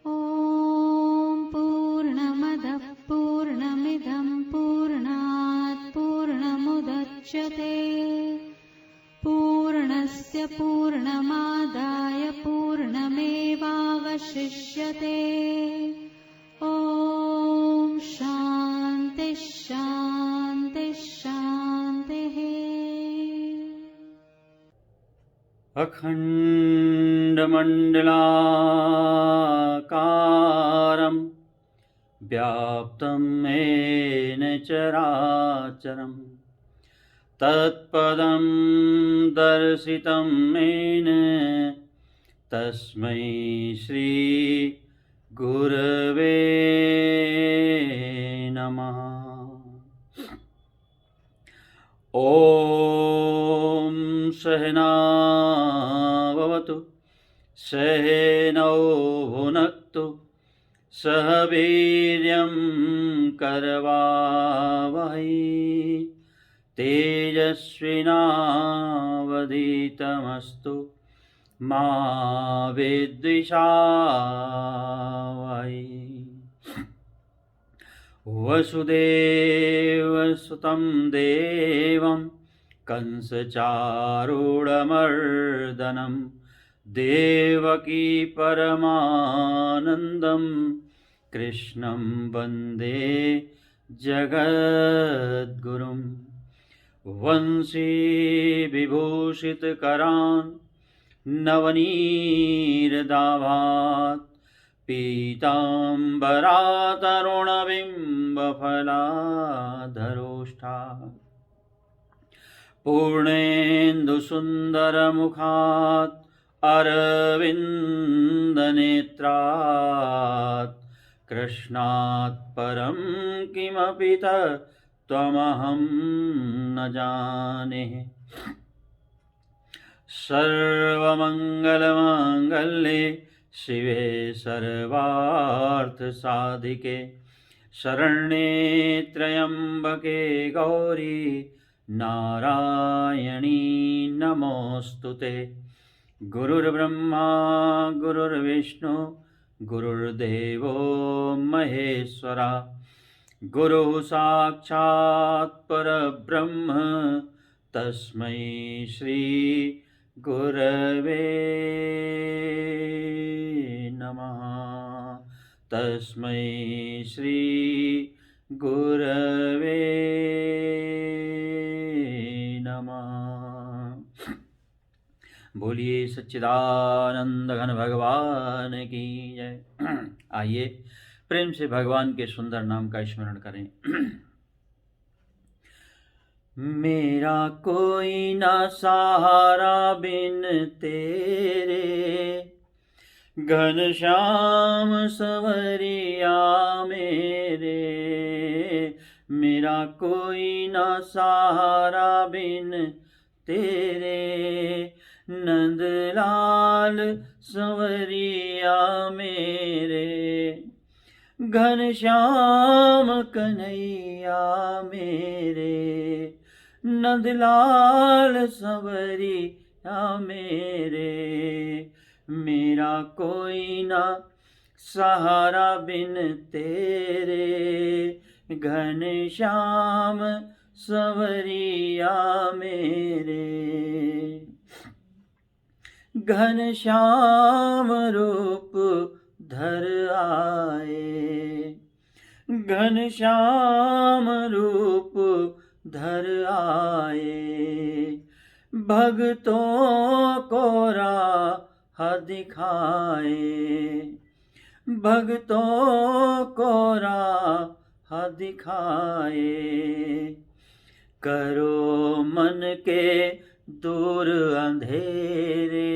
ॐ पूर्णमदः पूर्णमिदं पूर्णात् पूर्णमुदच्यते पूर्णस्य पूर्णमादाय पूर्णमेवावशिष्यते। ॐ शान्ति शान्ति शान्तिः। अखण्डमण्डलाकारं व्याप्तं येन चराचरं तत्पदं दर्शितं येन तस्मै श्री गुरवे नमः। ॐ सहना भवतु सहनौ भुनक्तु सह वीर्यं करवावहै तेजस्विनावधीतमस्तु मा विद्विषावहै। वसुदेवसुतं देवं कंसचारूढमर्दनं देवकी परमानन्दं कृष्णं वन्दे जगद्गुरुं। वंशी विभूषितकरान् नवनीरदाभात् पीताम्बरातरुणबिम्बफलाधरोष्ठात् पूर्णेन्दुसुन्दरमुखात् अरविन्दनेत्रात् कृष्णात् परं किमपि तत्त्वमहं न जाने। सर्वमङ्गलमाङ्गल्ये शिवे सर्वार्थसाधिके शरण्ये त्र्यम्बके गौरी नारायणी नमोऽस्तुते। गुरुर्ब्रह्मा गुरुर्विष्णु गुरुर्देवो महेश्वरा गुरुः साक्षात् परब्रह्म तस्मै श्री गुरवे नमः। तस्मै श्री गुरवे नमः। बोलिए सच्चिदानंद घन भगवान की जय। आइए प्रेम से भगवान के सुंदर नाम का स्मरण करें। मेरा कोई ना सहारा बिन तेरे घनश्याम संवरिया मेरे। मेरा कोई ना सहारा बिन तेरे नंदलाल संवरिया मेरे। घनश्याम कन्हैया मेरे नंदलाल संवरिया मेरे। मेरा कोई ना सहारा बिन तेरे घनश्याम संवरिया मेरे। घनश्याम रूप धर आए घनश्याम रूप धर आए। भक्तों को राह दिखाए भक्तों को राह दिखाए। करो मन के दूर अंधेरे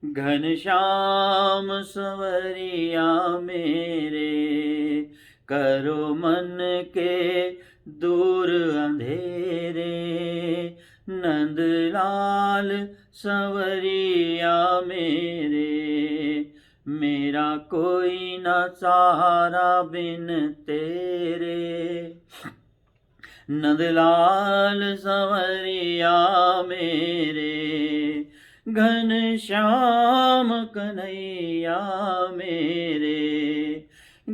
घनश्याम संवरिया मेरे। करो मन के दूर अंधेरे नंदलाल संवरिया मेरे। मेरा कोई न सहारा बिन तेरे नंदलाल संवरिया मेरे। घनश्याम कन्हैया मेरे।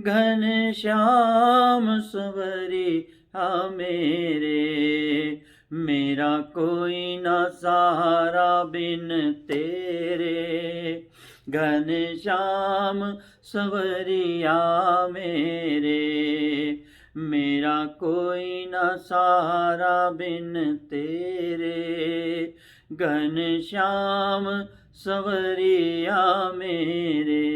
घनश्याम संवरिया मेरे, मेरा कोई ना सहारा बिन तेरे। घनश्याम संवरिया मेरे, मेरा कोई ना सहारा बिन तेरे। घनश्याम संवरिया मेरे।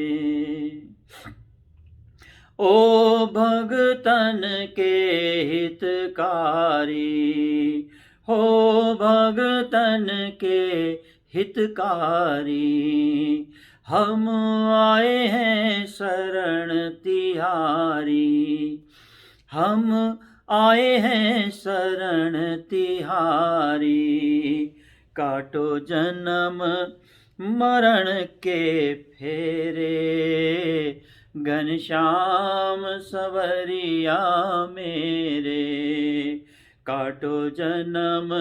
ओ भगतन के हितकारी, हो भगतन के हितकारी, हम आए हैं शरण तिहारी। हम आए हैं शरण तिहारी, काटो जन्म मरण के फेरे। घनश्याम संवरिया मेरे, काटो जन्म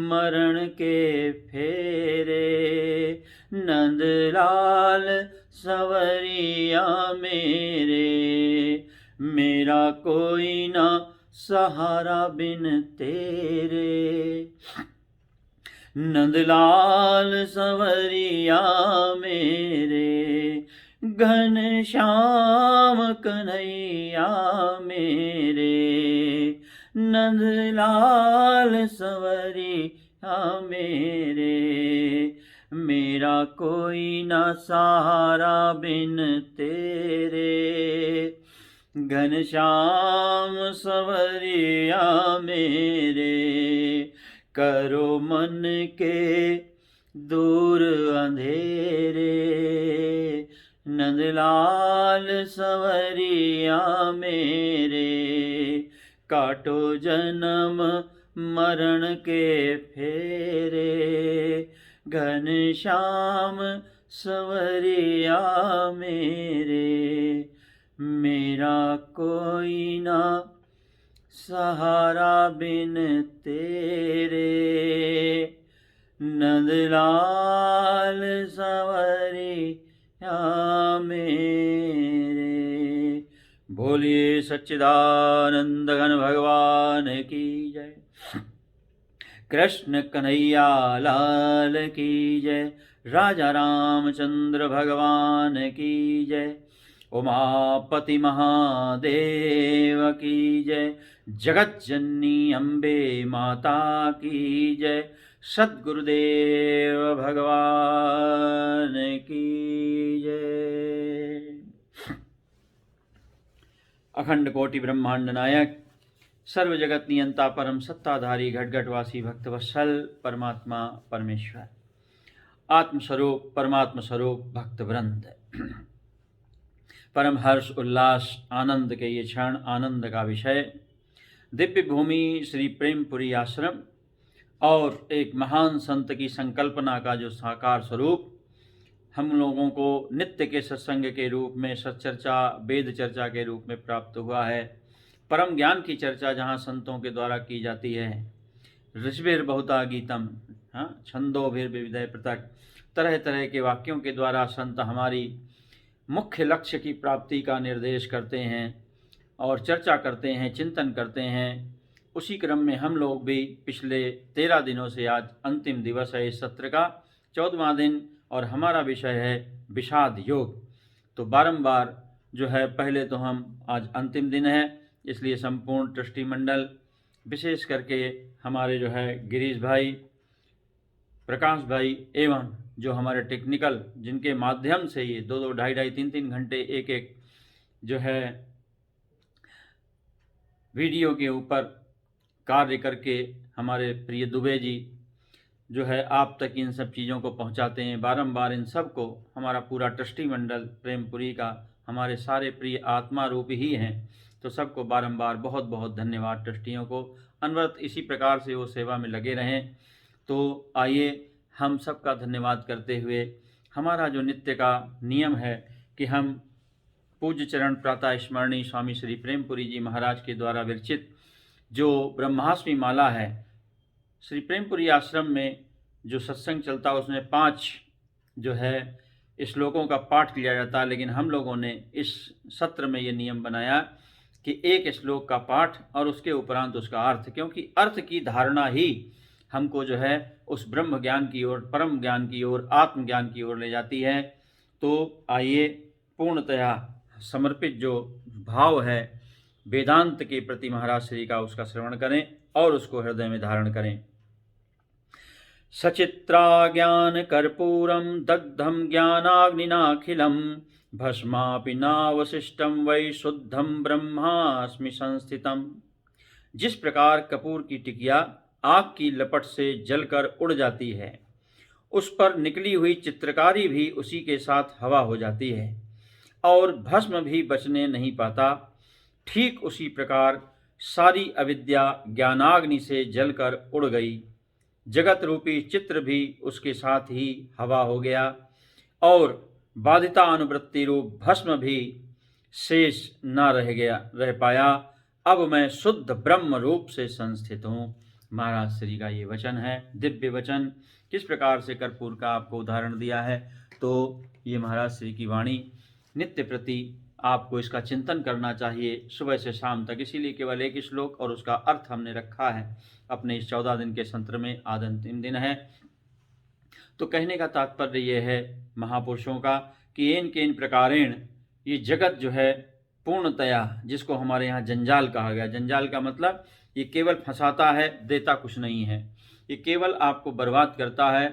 मरण के फेरे। नंदलाल संवरिया मेरे, मेरा कोई ना सहारा बिन तेरे। नंदलाल संवरिया मेरे, घनश्याम कन्हैया मेरे। नंदलाल संवरिया मेरे, मेरा कोई ना सहारा बिन तेरे। घनश्याम संवरिया मेरे, करो मन के दूर अंधेरे। नंदलाल संवरिया मेरे, काटो जन्म मरण के फेरे। घनश्याम संवरिया मेरे, मेरा कोई ना सहारा बिन तेरे। नंदलाल संवरिया मेरे। बोलिए सच्चिदानंद घन भगवान की जय। कृष्ण कन्हैया लाल की जय। राजा रामचंद्र भगवान की जय। उमापति महादेव की जय। जगत जननी अम्बे माता की जय। सद्गुरुदेव भगवान की जय। अखंड कोटि ब्रह्मांड नायक, सर्व जगत नियंता, परम सत्ताधारी, घटघटवासी, भक्तवत्सल परमात्मा परमेश्वर, आत्मस्वरूप परमात्मा स्वरूप भक्त वृंद, परम हर्ष उल्लास आनंद के ये क्षण, आनंद का विषय दिव्य भूमि श्री प्रेमपुरी आश्रम और एक महान संत की संकल्पना का जो साकार स्वरूप हम लोगों को नित्य के सत्संग के रूप में, सच्चर्चा वेद चर्चा के रूप में प्राप्त हुआ है। परम ज्ञान की चर्चा जहाँ संतों के द्वारा की जाती है। ऋषभिर बहुता गीतम, छंदोभिर विविधय पृथक, तरह तरह के वाक्यों के द्वारा संत हमारी मुख्य लक्ष्य की प्राप्ति का निर्देश करते हैं और चर्चा करते हैं, चिंतन करते हैं। उसी क्रम में हम लोग भी पिछले 13 दिनों से आज अंतिम दिवस है इस सत्र का, 14वां दिन, और हमारा विषय है विषाद योग। तो बारंबार जो है, पहले तो हम आज अंतिम दिन है इसलिए संपूर्ण ट्रस्टी मंडल, विशेष करके हमारे जो है गिरीश भाई, प्रकाश भाई एवं जो हमारे टेक्निकल, जिनके माध्यम से ये 2-2, 2.5-2.5, 3-3 घंटे एक एक जो है वीडियो के ऊपर कार्य करके हमारे प्रिय दुबे जी जो है आप तक इन सब चीज़ों को पहुंचाते हैं। बारंबार इन सब को हमारा पूरा ट्रस्टी मंडल प्रेमपुरी का, हमारे सारे प्रिय आत्मा रूप ही हैं, तो सबको बारंबार बहुत बहुत धन्यवाद। ट्रस्टियों को अनवरत इसी प्रकार से वो सेवा में लगे रहें। तो आइए हम सबका धन्यवाद करते हुए, हमारा जो नित्य का नियम है कि हम पूज्य चरण प्रातः स्मरणीय स्वामी श्री प्रेमपुरी जी महाराज के द्वारा विरचित जो ब्रह्माष्टमी माला है, श्री प्रेमपुरी आश्रम में जो सत्संग चलता है उसमें 5 जो है श्लोकों का पाठ लिया जाता है, लेकिन हम लोगों ने इस सत्र में ये नियम बनाया कि एक श्लोक का पाठ और उसके उपरांत उसका अर्थ, क्योंकि अर्थ की धारणा ही हमको जो है उस ब्रह्म ज्ञान की ओर, परम ज्ञान की ओर, आत्मज्ञान की ओर ले जाती है। तो आइए पूर्णतया समर्पित जो भाव है वेदांत के प्रति महाराज श्री का, उसका श्रवण करें और उसको हृदय में धारण करें। सचित्रा ज्ञान कर्पूरम दग्धम ज्ञानाग्निनाखिलम भस्मापि नावशिष्टम वै शुद्धम ब्रह्मास्मि संस्थितम। जिस प्रकार कपूर की टिकिया आग की लपट से जलकर उड़ जाती है, उस पर निकली हुई चित्रकारी भी उसी के साथ हवा हो जाती है और भस्म भी बचने नहीं पाता, ठीक उसी प्रकार सारी अविद्या ज्ञानाग्नि से जलकर उड़ गई। जगत रूपी चित्र भी उसके साथ ही हवा हो गया और बाधिता अनुवृत्ति रूप भस्म भी शेष न रह पाया। अब मैं शुद्ध ब्रह्म रूप से संस्थित हूँ। महाराज श्री का ये वचन है, दिव्य वचन। किस प्रकार से कर्पूर का आपको उदाहरण दिया है, तो ये महाराज श्री की वाणी नित्य प्रति आपको इसका चिंतन करना चाहिए सुबह से शाम तक। इसीलिए केवल एक श्लोक और उसका अर्थ हमने रखा है अपने इस 14 दिन के सत्र में। आज अंतिम दिन है, तो कहने का तात्पर्य ये है महापुरुषों का कि इन प्रकारेण ये जगत जो है पूर्णतया, जिसको हमारे यहाँ जंजाल कहा गया, जंजाल का मतलब ये केवल फंसाता है, देता कुछ नहीं है। ये केवल आपको बर्बाद करता है,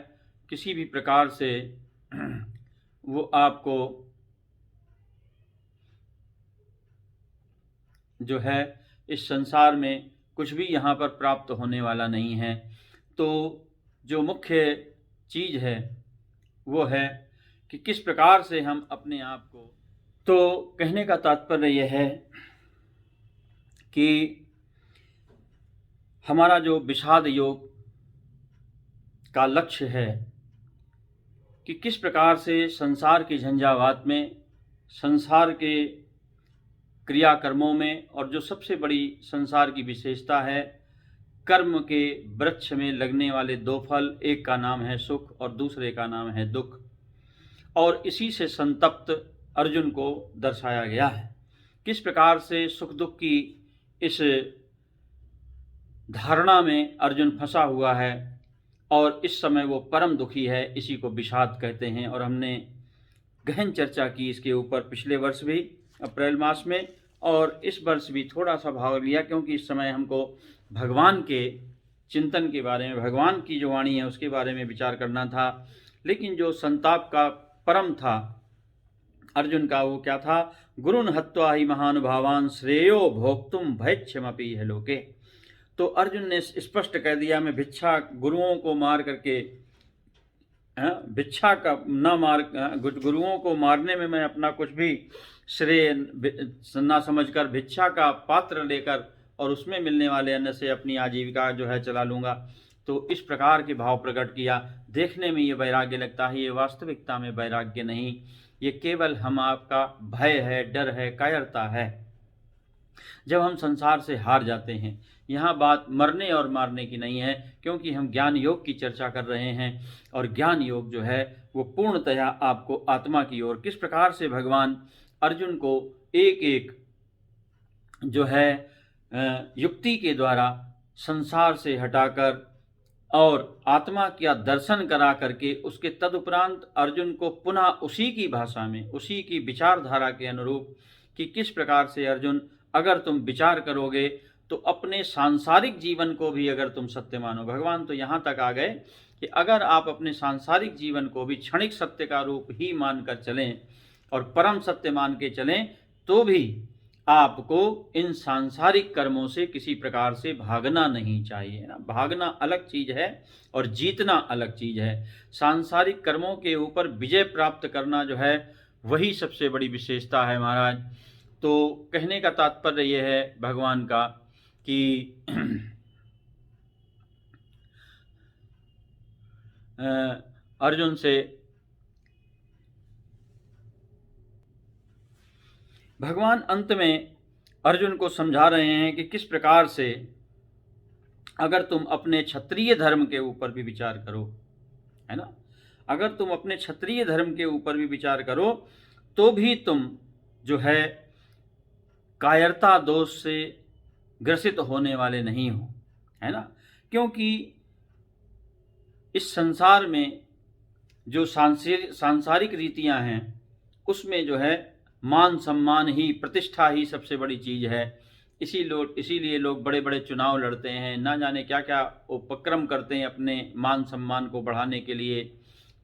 किसी भी प्रकार से वो आपको जो है इस संसार में कुछ भी यहाँ पर प्राप्त होने वाला नहीं है। तो जो मुख्य चीज़ है वो है कि किस प्रकार से हम अपने आप को, तो कहने का तात्पर्य यह है कि हमारा जो विषाद योग का लक्ष्य है कि किस प्रकार से संसार के झंझावात में, संसार के क्रियाकर्मों में, और जो सबसे बड़ी संसार की विशेषता है कर्म के वृक्ष में लगने वाले दो फल, एक का नाम है सुख और दूसरे का नाम है दुख, और इसी से संतप्त अर्जुन को दर्शाया गया है। किस प्रकार से सुख दुख की इस धारणा में अर्जुन फंसा हुआ है और इस समय वो परम दुखी है, इसी को विषाद कहते हैं। और हमने गहन चर्चा की इसके ऊपर पिछले वर्ष भी अप्रैल मास में, और इस वर्ष भी थोड़ा सा भाग लिया, क्योंकि इस समय हमको भगवान के चिंतन के बारे में, भगवान की जो वाणी है उसके बारे में विचार करना था। लेकिन जो संताप का परम था अर्जुन का, वो क्या था? गुरुन हत्वा ही महानुभावान श्रेयो भोक्तुम भैच्छमपि है लोके। तो अर्जुन ने स्पष्ट कह दिया, मैं भिक्षा गुरुओं को मार करके, भिक्षा का न मार, गुरुओं को मारने में मैं अपना कुछ भी श्रेय न समझकर भिक्षा का पात्र लेकर और उसमें मिलने वाले अन्न से अपनी आजीविका जो है चला लूँगा। तो इस प्रकार के भाव प्रकट किया। देखने में ये वैराग्य लगता है, ये वास्तविकता में वैराग्य नहीं, ये केवल हम आपका भय है, डर है, कायरता है। जब हम संसार से हार जाते हैं, यहाँ बात मरने और मारने की नहीं है, क्योंकि हम ज्ञान योग की चर्चा कर रहे हैं, और ज्ञान योग जो है वो पूर्णतया आपको आत्मा की ओर, किस प्रकार से भगवान अर्जुन को एक एक जो है युक्ति के द्वारा संसार से हटाकर और आत्मा का दर्शन करा करके उसके तदुपरांत अर्जुन को पुनः उसी की भाषा में, उसी की विचारधारा के अनुरूप, कि किस प्रकार से अर्जुन, अगर तुम विचार करोगे तो अपने सांसारिक जीवन को भी अगर तुम सत्य मानो, भगवान तो यहाँ तक आ गए कि अगर आप अपने सांसारिक जीवन को भी क्षणिक सत्य का रूप ही मानकर चलें और परम सत्य मान के चलें, तो भी आपको इन सांसारिक कर्मों से किसी प्रकार से भागना नहीं चाहिए ना। भागना अलग चीज है और जीतना अलग चीज है। सांसारिक कर्मों के ऊपर विजय प्राप्त करना जो है वही सबसे बड़ी विशेषता है महाराज। तो कहने का तात्पर्य यह है भगवान का कि अर्जुन से भगवान अंत में अर्जुन को समझा रहे हैं कि किस प्रकार से अगर तुम अपने क्षत्रिय धर्म के ऊपर भी विचार करो, है ना, अगर तुम अपने क्षत्रिय धर्म के ऊपर भी विचार करो तो भी तुम जो है कायरता दोष से ग्रसित होने वाले नहीं हो, है ना। क्योंकि इस संसार में जो सांसारिक रीतियां हैं उसमें जो है मान सम्मान ही, प्रतिष्ठा ही सबसे बड़ी चीज़ है। इसीलिए लोग बड़े बड़े चुनाव लड़ते हैं, ना जाने क्या क्या उपक्रम करते हैं अपने मान सम्मान को बढ़ाने के लिए,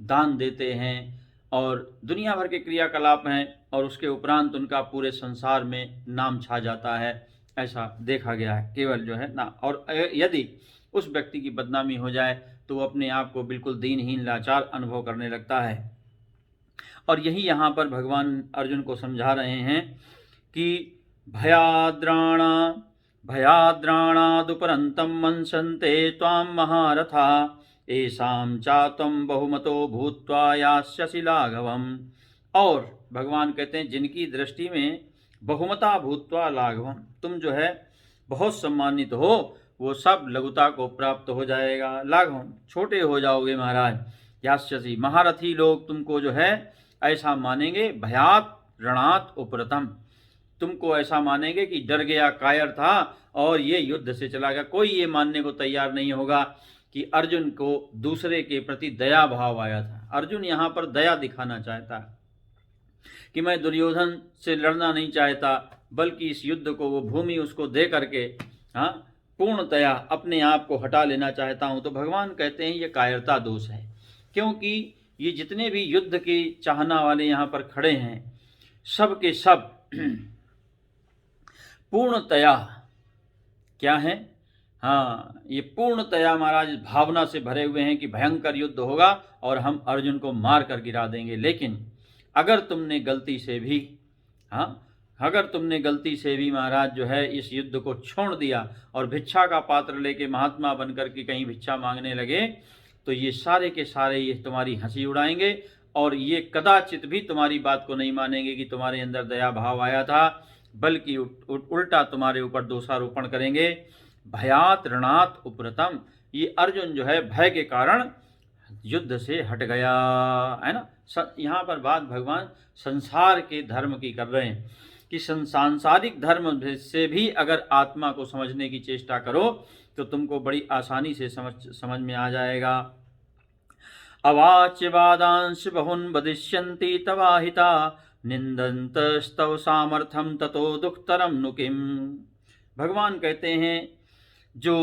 दान देते हैं और दुनिया भर के क्रियाकलाप हैं, और उसके उपरांत उनका पूरे संसार में नाम छा जाता है। ऐसा देखा गया है केवल जो है ना। और यदि उस व्यक्ति की बदनामी हो जाए तो वो अपने आप को बिल्कुल दीनहीन, लाचार अनुभव करने लगता है। और यही यहाँ पर भगवान अर्जुन को समझा रहे हैं कि भयाद्राणादुपरन्तं मंसन्ते त्वां महारथा येषां चात्वं बहुमतो भूत्वा यास्यसि लाघवम्। और भगवान कहते हैं जिनकी दृष्टि में बहुमता भूत्वा लाघवम, तुम जो है बहुत सम्मानित हो, वो सब लघुता को प्राप्त हो जाएगा। लाघवम, छोटे हो जाओगे महाराज। यास्यसि, महारथी लोग तुमको जो है ऐसा मानेंगे। भयात रणात उपरतम, तुमको ऐसा मानेंगे कि डर गया, कायर था और ये युद्ध से चला गया। कोई ये मानने को तैयार नहीं होगा कि अर्जुन को दूसरे के प्रति दया भाव आया था। अर्जुन यहाँ पर दया दिखाना चाहता है कि मैं दुर्योधन से लड़ना नहीं चाहता, बल्कि इस युद्ध को, वो भूमि उसको दे करके पूर्णतया अपने आप को हटा लेना चाहता हूँ। तो भगवान कहते हैं ये कायरता दोष है, क्योंकि ये जितने भी युद्ध की चाहना वाले यहाँ पर खड़े हैं, सब के सब पूर्णतया क्या है, ये पूर्णतया महाराज भावना से भरे हुए हैं कि भयंकर युद्ध होगा और हम अर्जुन को मार कर गिरा देंगे। लेकिन अगर तुमने गलती से भी महाराज जो है इस युद्ध को छोड़ दिया और भिक्षा का पात्र लेके महात्मा बनकर के कहीं भिक्षा मांगने लगे, तो ये सारे के सारे ये तुम्हारी हंसी उड़ाएंगे और ये कदाचित भी तुम्हारी बात को नहीं मानेंगे कि तुम्हारे अंदर दया भाव आया था, बल्कि उल्टा तुम्हारे ऊपर दोषारोपण करेंगे। भयात ऋणात उपरतम, ये अर्जुन जो है भय के कारण युद्ध से हट गया, है ना। यहाँ पर बात भगवान संसार के धर्म की कर रहे हैं कि सांसारिक धर्म से भी अगर आत्मा को समझने की चेष्टा करो तो तुमको बड़ी आसानी से समझ में आ जाएगा। अवाच्य वादांश बहुन वदिष्यन्ति तवाहिता निंदन्तस्तव सामर्थ्यम ततो दुखतरम नुकिम। भगवान कहते हैं जो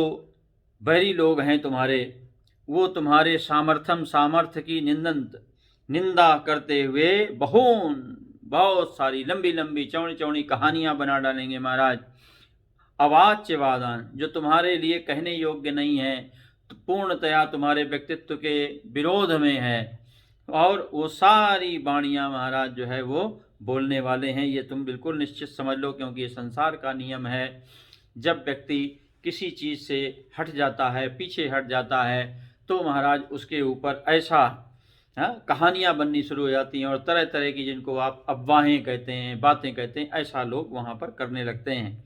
बैरी लोग हैं तुम्हारे, वो तुम्हारे सामर्थ्य की निंदा करते हुए बहुत सारी लंबी लंबी चौड़ी चौड़ी कहानियां बना डालेंगे महाराज। अवाच्यवादान, जो तुम्हारे लिए कहने योग्य नहीं है, तो पूर्णतया तुम्हारे व्यक्तित्व के विरोध में है, और वो सारी वाणियां महाराज जो है वो बोलने वाले हैं। ये तुम बिल्कुल निश्चित समझ लो, क्योंकि ये संसार का नियम है। जब व्यक्ति किसी चीज़ से हट जाता है, पीछे हट जाता है, तो महाराज उसके ऊपर ऐसा कहानियाँ बननी शुरू हो जाती हैं, और तरह तरह की, जिनको आप अफवाहें कहते हैं, बातें कहते हैं, ऐसा लोग वहाँ पर करने लगते हैं।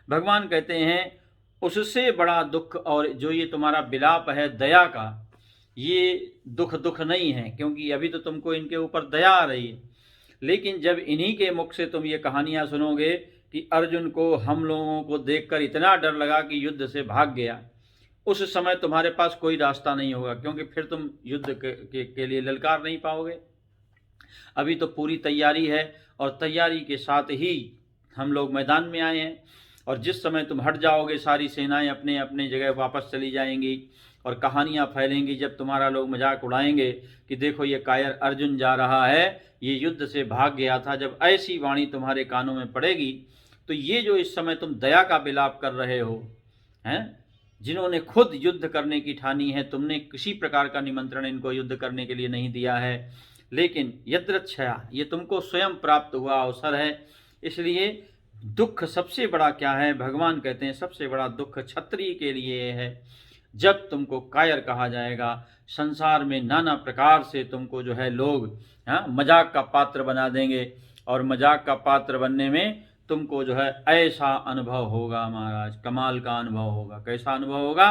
भगवान कहते हैं उससे बड़ा दुख, और जो ये तुम्हारा विलाप है दया का, ये दुख नहीं है, क्योंकि अभी तो तुमको इनके ऊपर दया आ रही है। लेकिन जब इन्हीं के मुख से तुम ये कहानियाँ सुनोगे कि अर्जुन को हम लोगों को देखकर इतना डर लगा कि युद्ध से भाग गया, उस समय तुम्हारे पास कोई रास्ता नहीं होगा, क्योंकि फिर तुम युद्ध के लिए ललकार नहीं पाओगे। अभी तो पूरी तैयारी है, और तैयारी के साथ ही हम लोग मैदान में आए हैं, और जिस समय तुम हट जाओगे सारी सेनाएं अपने अपने जगह वापस चली जाएंगी, और कहानियां फैलेंगी। जब तुम्हारा लोग मजाक उड़ाएंगे कि देखो ये कायर अर्जुन जा रहा है, ये युद्ध से भाग गया था, जब ऐसी वाणी तुम्हारे कानों में पड़ेगी, तो ये जो इस समय तुम दया का विलाप कर रहे हो, हैं, जिन्होंने खुद युद्ध करने की ठानी है, तुमने किसी प्रकार का निमंत्रण इनको युद्ध करने के लिए नहीं दिया है, लेकिन यदृच्छया ये तुमको स्वयं प्राप्त हुआ अवसर है। इसलिए दुख सबसे बड़ा क्या है, भगवान कहते हैं सबसे बड़ा दुख क्षत्रिय के लिए है, जब तुमको कायर कहा जाएगा। संसार में नाना प्रकार से तुमको जो है लोग मजाक का पात्र बना देंगे, और मजाक का पात्र बनने में तुमको जो है ऐसा अनुभव होगा महाराज, कमाल का अनुभव होगा। कैसा अनुभव होगा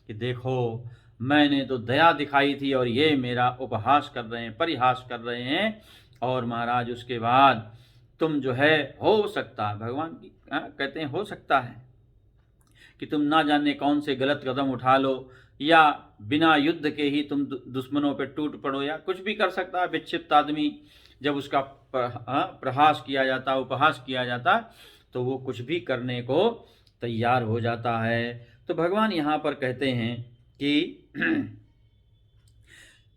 कि देखो मैंने तो दया दिखाई थी और ये मेरा उपहास कर रहे हैं, परिहास कर रहे हैं। और महाराज उसके बाद तुम जो है, हो सकता है भगवान की कहते हैं हो सकता है कि तुम ना जाने कौन से गलत कदम उठा लो, या बिना युद्ध के ही तुम दुश्मनों पे टूट पड़ो, या कुछ भी कर सकता है। विक्षिप्त आदमी जब उसका प्रहास किया जाता, उपहास किया जाता, तो वो कुछ भी करने को तैयार हो जाता है। तो भगवान यहाँ पर कहते हैं कि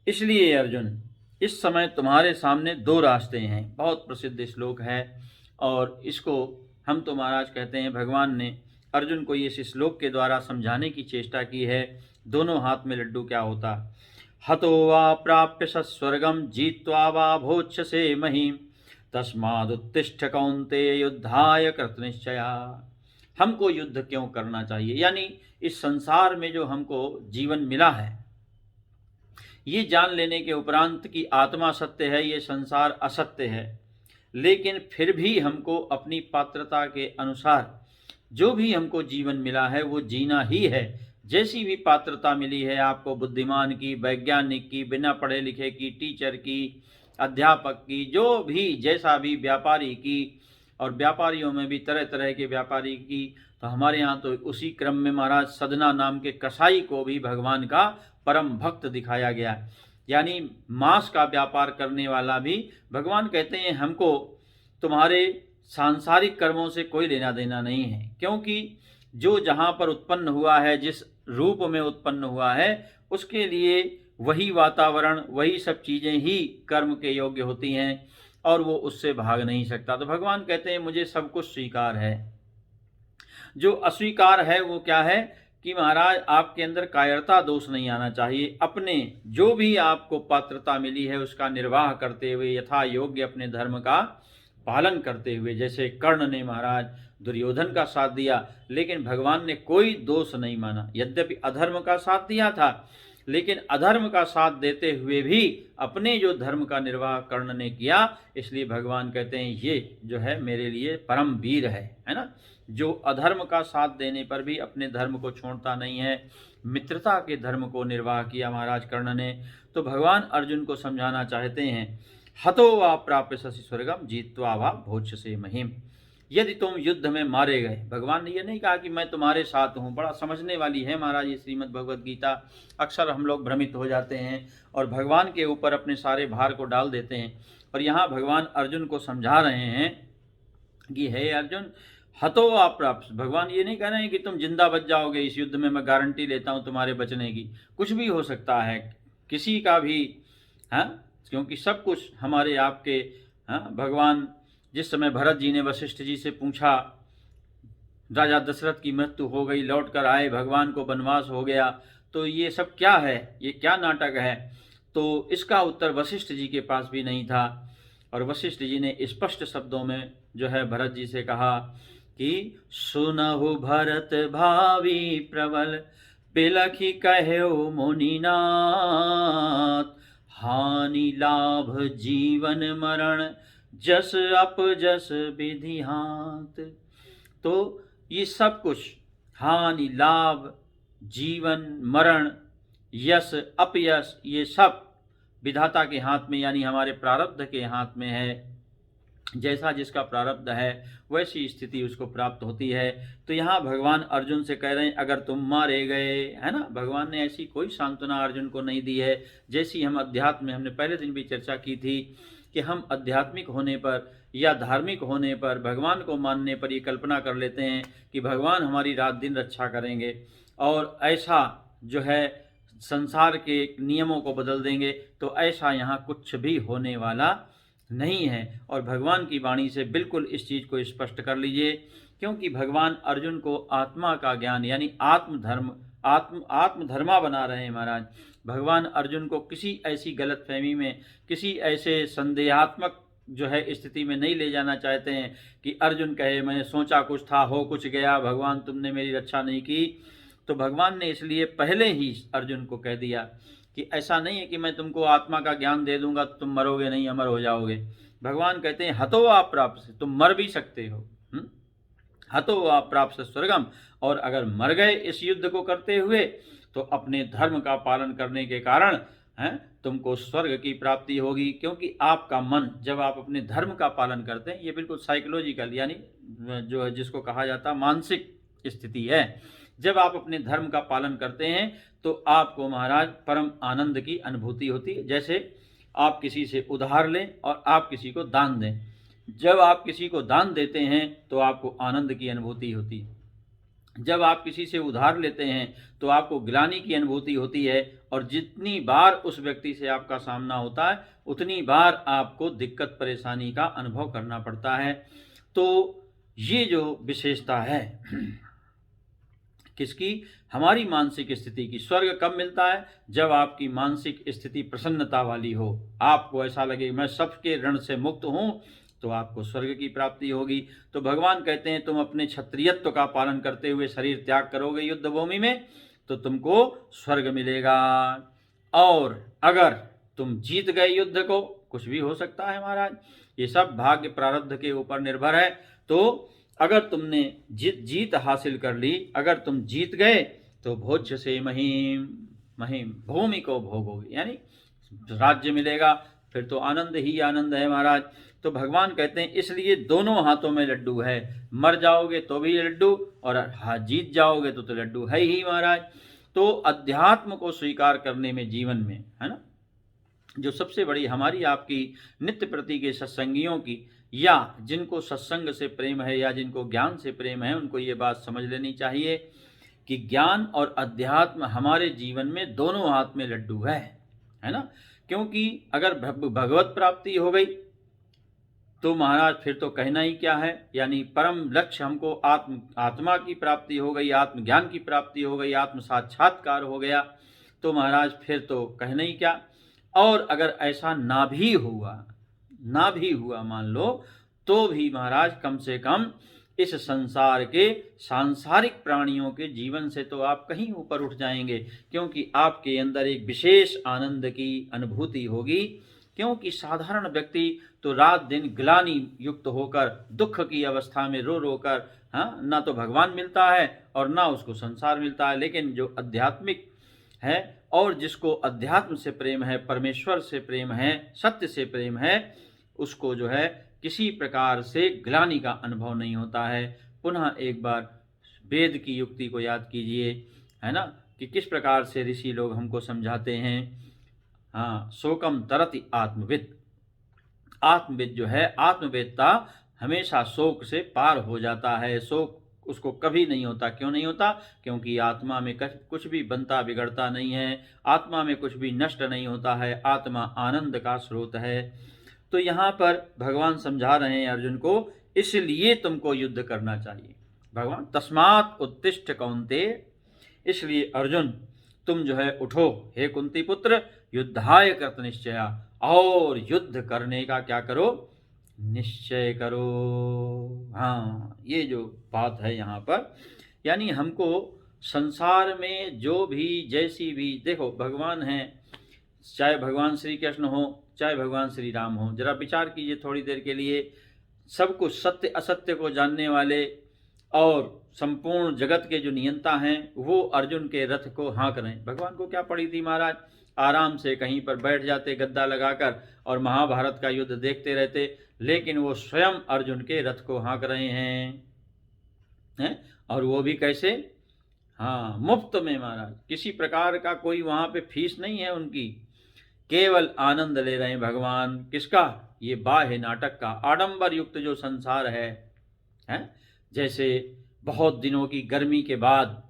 इसलिए अर्जुन, इस समय तुम्हारे सामने दो रास्ते हैं। बहुत प्रसिद्ध श्लोक है, और इसको हम तो महाराज कहते हैं भगवान ने अर्जुन को इस श्लोक के द्वारा समझाने की चेष्टा की है। दोनों हाथ में लड्डू क्या होता। हतो वा प्राप्य सस्वर्गम जीत्वा वा भोक्ष्यसे महीम तस्मादुत्तिष्ठ कौन्तेय युद्धाय कृतनिश्चया। हमको युद्ध क्यों करना चाहिए, यानी इस संसार में जो हमको जीवन मिला है, ये जान लेने के उपरांत कि आत्मा सत्य है, ये संसार असत्य है, लेकिन फिर भी हमको अपनी पात्रता के अनुसार जो भी हमको जीवन मिला है वो जीना ही है। जैसी भी पात्रता मिली है आपको, बुद्धिमान की, वैज्ञानिक की, बिना पढ़े लिखे की, टीचर की, अध्यापक की, जो भी जैसा भी, व्यापारी की, और व्यापारियों में भी तरह तरह के व्यापारी की। तो हमारे यहाँ तो उसी क्रम में महाराज सदना नाम के कसाई को भी भगवान का परम भक्त दिखाया गया, यानी मांस का व्यापार करने वाला भी। भगवान कहते हैं हमको तुम्हारे सांसारिक कर्मों से कोई लेना देना नहीं है, क्योंकि जो जहाँ पर उत्पन्न हुआ है, जिस रूप में उत्पन्न हुआ है, उसके लिए वही वातावरण, वही सब चीज़ें ही कर्म के योग्य होती हैं, और वो उससे भाग नहीं सकता। तो भगवान कहते हैं मुझे सब कुछ स्वीकार है। जो अस्वीकार है वो क्या है कि महाराज आपके अंदर कायरता दोष नहीं आना चाहिए। अपने जो भी आपको पात्रता मिली है उसका निर्वाह करते हुए, यथा योग्य अपने धर्म का पालन करते हुए। जैसे कर्ण ने महाराज दुर्योधन का साथ दिया, लेकिन भगवान ने कोई दोष नहीं माना। यद्यपि अधर्म का साथ दिया था, लेकिन अधर्म का साथ देते हुए भी अपने जो धर्म का निर्वाह कर्ण ने किया, इसलिए भगवान कहते हैं ये जो है मेरे लिए परम वीर है ना। जो अधर्म का साथ देने पर भी अपने धर्म को छोड़ता नहीं है, मित्रता के धर्म को निर्वाह किया महाराज कर्ण ने। तो भगवान अर्जुन को समझाना चाहते हैं, हतो वा प्राप्य शशि स्वर्गम जीत्वा वा भोक्ष्यसे महीम। यदि तुम युद्ध में मारे गए, भगवान ने ये नहीं कहा कि मैं तुम्हारे साथ हूँ। बड़ा समझने वाली है महाराज ये श्रीमद् भगवद गीता। अक्सर हम लोग भ्रमित हो जाते हैं और भगवान के ऊपर अपने सारे भार को डाल देते हैं। और यहाँ भगवान अर्जुन को समझा रहे हैं कि हे अर्जुन, हतो वा प्राप्त। भगवान ये नहीं कह रहे हैं कि तुम जिंदा बच जाओगे इस युद्ध में, मैं गारंटी लेता हूँ तुम्हारे बचने की। कुछ भी हो सकता है, किसी का भी, हाँ, क्योंकि सब कुछ हमारे आपके, हाँ। भगवान जिस समय भरत जी ने वशिष्ठ जी से पूछा, राजा दशरथ की मृत्यु हो गई, लौट कर आए, भगवान को वनवास हो गया, तो ये सब क्या है, ये क्या नाटक है। तो इसका उत्तर वशिष्ठ जी के पास भी नहीं था। और वशिष्ठ जी ने स्पष्ट शब्दों में जो है भरत जी से कहा कि सुनहु भरत भावी प्रबल बिलखी कहो मुनिनाथ हानि लाभ जीवन मरण जस अप जस विधि हाथ। तो ये सब कुछ हानि लाभ जीवन मरण यश अपयश, ये सब विधाता के हाथ में, यानी हमारे प्रारब्ध के हाथ में है। जैसा जिसका प्रारब्ध है वैसी स्थिति उसको प्राप्त होती है। तो यहाँ भगवान अर्जुन से कह रहे हैं अगर तुम मारे गए, है ना। भगवान ने ऐसी कोई सांत्वना अर्जुन को नहीं दी है, जैसी हम अध्यात्म में हमने पहले दिन भी चर्चा की थी कि हम आध्यात्मिक होने पर या धार्मिक होने पर, भगवान को मानने पर ये कल्पना कर लेते हैं कि भगवान हमारी रात दिन रक्षा करेंगे और ऐसा जो है संसार के नियमों को बदल देंगे। तो ऐसा यहाँ कुछ भी होने वाला नहीं है। और भगवान की वाणी से बिल्कुल इस चीज़ को स्पष्ट कर लीजिए, क्योंकि भगवान अर्जुन को आत्मा का ज्ञान यानी आत्मधर्मा बना रहे हैं महाराज। भगवान अर्जुन को किसी ऐसी गलतफहमी में, किसी ऐसे संदेहात्मक जो है स्थिति में नहीं ले जाना चाहते हैं कि अर्जुन कहे मैंने सोचा कुछ था, हो कुछ गया, भगवान तुमने मेरी रक्षा नहीं की। तो भगवान ने इसलिए पहले ही अर्जुन को कह दिया कि ऐसा नहीं है कि मैं तुमको आत्मा का ज्ञान दे दूंगा तो तुम मरोगे नहीं, अमर हो जाओगे। भगवान कहते हैं हतो आप प्राप्त, तुम मर भी सकते हो, हतो आप प्राप्त स्वर्गम। और अगर मर गए इस युद्ध को करते हुए तो अपने धर्म का पालन करने के कारण तुमको स्वर्ग की प्राप्ति होगी, क्योंकि आपका मन जब आप अपने धर्म का पालन करते हैं, ये बिल्कुल साइकोलॉजिकल यानी जो है जिसको कहा जाता है मानसिक स्थिति है। जब आप अपने धर्म का पालन करते हैं तो आपको महाराज परम आनंद की अनुभूति होती है। जैसे आप किसी से उधार लें और आप किसी को दान दें, जब आप किसी को दान देते हैं तो आपको आनंद की अनुभूति होती है, जब आप किसी से उधार लेते हैं तो आपको ग्लानि की अनुभूति होती है, और जितनी बार उस व्यक्ति से आपका सामना होता है उतनी बार आपको दिक्कत परेशानी का अनुभव करना पड़ता है। तो ये जो विशेषता है किसकी, हमारी मानसिक स्थिति की। स्वर्ग कब मिलता है, जब आपकी मानसिक स्थिति प्रसन्नता वाली हो, आपको ऐसा लगे मैं सबके ऋण से मुक्त हूं, तो आपको स्वर्ग की प्राप्ति होगी। तो भगवान कहते हैं तुम अपने क्षत्रियत्व का पालन करते हुए शरीर त्याग करोगे युद्ध भूमि में तो तुमको स्वर्ग मिलेगा। और अगर तुम जीत गए युद्ध को, कुछ भी हो सकता है महाराज, ये सब भाग्य प्रारब्ध के ऊपर निर्भर है। तो अगर तुमने जीत हासिल कर ली, अगर तुम जीत गए तो भोज्य से महिम महिम भूमि को भोगोगे, यानी राज्य मिलेगा, फिर तो आनंद ही आनंद है महाराज। तो भगवान कहते हैं इसलिए दोनों हाथों में लड्डू है, मर जाओगे तो भी लड्डू और जीत जाओगे तो लड्डू है ही महाराज। तो अध्यात्म को स्वीकार करने में जीवन में है ना, जो सबसे बड़ी हमारी आपकी नित्य प्रति के सत्संगियों की, या जिनको सत्संग से प्रेम है या जिनको ज्ञान से प्रेम है, उनको ये बात समझ लेनी चाहिए कि ज्ञान और अध्यात्म हमारे जीवन में दोनों हाथ में लड्डू है ना। क्योंकि अगर भगवत प्राप्ति हो गई तो महाराज फिर तो कहना ही क्या है, यानी परम लक्ष्य हमको आत्मा की प्राप्ति हो गई, आत्मज्ञान की प्राप्ति हो गई, आत्म साक्षात्कार हो गया, तो महाराज फिर तो कहना ही क्या। और अगर ऐसा ना भी हुआ मान लो, तो भी महाराज कम से कम इस संसार के सांसारिक प्राणियों के जीवन से तो आप कहीं ऊपर उठ जाएंगे, क्योंकि आपके अंदर एक विशेष आनंद की अनुभूति होगी। क्योंकि साधारण व्यक्ति तो रात दिन ग्लानि युक्त होकर दुख की अवस्था में रो रो कर ना तो भगवान मिलता है और ना उसको संसार मिलता है। लेकिन जो आध्यात्मिक है और जिसको अध्यात्म से प्रेम है, परमेश्वर से प्रेम है, सत्य से प्रेम है, उसको जो है किसी प्रकार से ग्लानि का अनुभव नहीं होता है। पुनः एक बार वेद की युक्ति को याद कीजिए, है ना, कि किस प्रकार से ऋषि लोग हमको समझाते हैं। शोकम तरति आत्मविद, आत्मविद जो है, आत्मवेदता हमेशा शोक से पार हो जाता है। शोक उसको कभी नहीं होता। क्यों नहीं होता? क्योंकि आत्मा में कुछ भी बनता बिगड़ता नहीं है, आत्मा में कुछ भी नष्ट नहीं होता है, आत्मा आनंद का स्रोत है। तो यहाँ पर भगवान समझा रहे हैं अर्जुन को, इसलिए तुमको युद्ध करना चाहिए। भगवान तस्मात् उत्तिष्ठ कौन्तेय, इसलिए अर्जुन तुम जो है उठो, हे कुंती पुत्र, युद्धाय कृत निश्चया, और युद्ध करने का क्या करो, निश्चय करो। ये जो बात है यहाँ पर, यानी हमको संसार में जो भी जैसी भी, देखो भगवान हैं, चाहे भगवान श्री कृष्ण हो चाहे भगवान श्री राम हो, जरा विचार कीजिए थोड़ी देर के लिए। सब कुछ सत्य असत्य को जानने वाले और संपूर्ण जगत के जो नियंता हैं, वो अर्जुन के रथ को हाँक रहे हैं। भगवान को क्या पड़ी थी महाराज, आराम से कहीं पर बैठ जाते गद्दा लगाकर और महाभारत का युद्ध देखते रहते, लेकिन वो स्वयं अर्जुन के रथ को हाँक रहे हैं। और वो भी कैसे, मुफ्त में महाराज, किसी प्रकार का कोई वहाँ पे फीस नहीं है उनकी, केवल आनंद ले रहे हैं भगवान। किसका? ये बाह्य नाटक का, आडंबर युक्त जो संसार है। जैसे बहुत दिनों की गर्मी के बाद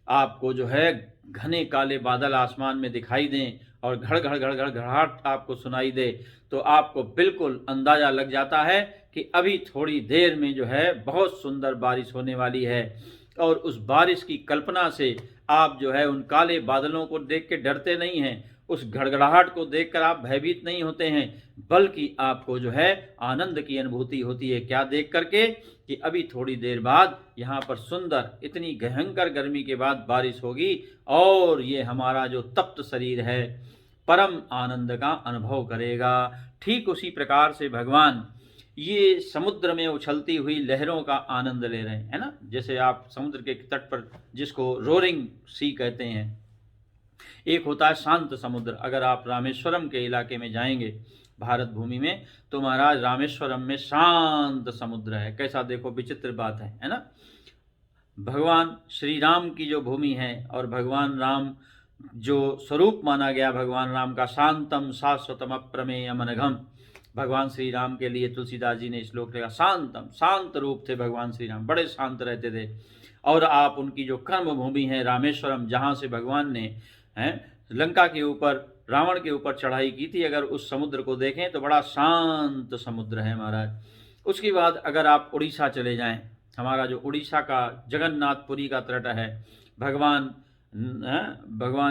आपको जो है घने काले बादल आसमान में दिखाई दें और घड़घड़ाहट आपको सुनाई दे, तो आपको बिल्कुल अंदाजा लग जाता है कि अभी थोड़ी देर में जो है बहुत सुंदर बारिश होने वाली है। और उस बारिश की कल्पना से आप जो है उन काले बादलों को देख के डरते नहीं हैं, उस घड़घड़ाहट को देखकर आप भयभीत नहीं होते हैं, बल्कि आपको जो है आनंद की अनुभूति होती है। क्या देख करके? कि अभी थोड़ी देर बाद यहाँ पर सुंदर, इतनी भयंकर गर्मी के बाद बारिश होगी और ये हमारा जो तप्त शरीर है परम आनंद का अनुभव करेगा। ठीक उसी प्रकार से भगवान ये समुद्र में उछलती हुई लहरों का आनंद ले रहे हैं, है ना। जैसे आप समुद्र के तट पर जिसको रोरिंग सी कहते हैं, एक होता है शांत समुद्र। अगर आप रामेश्वरम के इलाके में जाएंगे भारत भूमि में, तो महाराज रामेश्वरम में शांत समुद्र है। कैसा देखो विचित्र बात है ना। भगवान श्री राम की जो भूमि है और भगवान राम जो स्वरूप माना गया भगवान राम का, शांतम शाश्वतम अप्रमेयम अनघम, भगवान श्री राम के लिए तुलसीदास जी ने श्लोक लिखा। शांतम, शांत रूप थे भगवान श्री राम, बड़े शांत रहते थे। और आप उनकी जो कर्म भूमि है रामेश्वरम, जहाँ से भगवान ने लंका के ऊपर, रावण के ऊपर चढ़ाई की थी, अगर उस समुद्र को देखें तो बड़ा शांत समुद्र है महाराज। उसके बाद अगर आप उड़ीसा चले जाएं, हमारा जो उड़ीसा का जगन्नाथपुरी का तट है, भगवान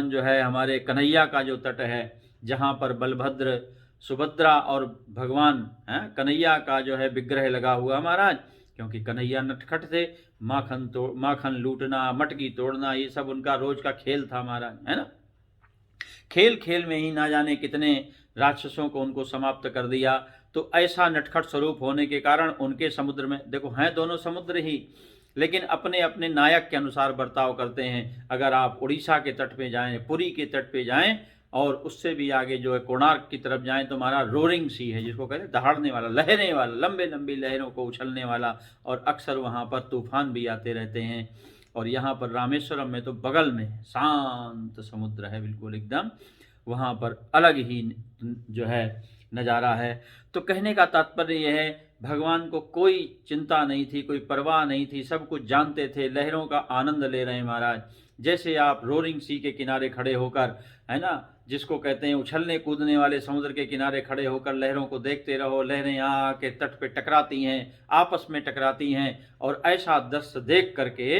जो है हमारे कन्हैया का जो तट है, जहाँ पर बलभद्र, सुभद्रा और भगवान कन्हैया का जो है विग्रह लगा हुआ महाराज, क्योंकि कन्हैया नटखट थे, माखन लूटना, मटकी तोड़ना, ये सब उनका रोज का खेल था महाराज, है ना। खेल खेल में ही ना जाने कितने राक्षसों को उनको समाप्त कर दिया। तो ऐसा नटखट स्वरूप होने के कारण उनके समुद्र में, देखो हैं दोनों समुद्र ही, लेकिन अपने अपने नायक के अनुसार बर्ताव करते हैं। अगर आप उड़ीसा के तट पे जाएं, पुरी के तट पे जाएं, और उससे भी आगे जो है कोणार्क की तरफ जाएं, तो हमारा रोरिंग सी है, जिसको कहते हैं दहाड़ने वाला, लहरें वाला, लंबे लंबी लहरों को उछलने वाला, और अक्सर वहाँ पर तूफान भी आते रहते हैं। और यहाँ पर रामेश्वरम में तो बगल में शांत समुद्र है, बिल्कुल एकदम, वहाँ पर अलग ही जो है नज़ारा है। तो कहने का तात्पर्य यह है, भगवान को कोई चिंता नहीं थी, कोई परवाह नहीं थी, सब कुछ जानते थे, लहरों का आनंद ले रहे हैं महाराज। जैसे आप रोरिंग सी के किनारे खड़े होकर, है ना, जिसको कहते हैं उछलने कूदने वाले समुद्र के किनारे खड़े होकर लहरों को देखते रहो, लहरें यहाँ आके तट पे टकराती हैं, आपस में टकराती हैं, और ऐसा दृश्य देख करके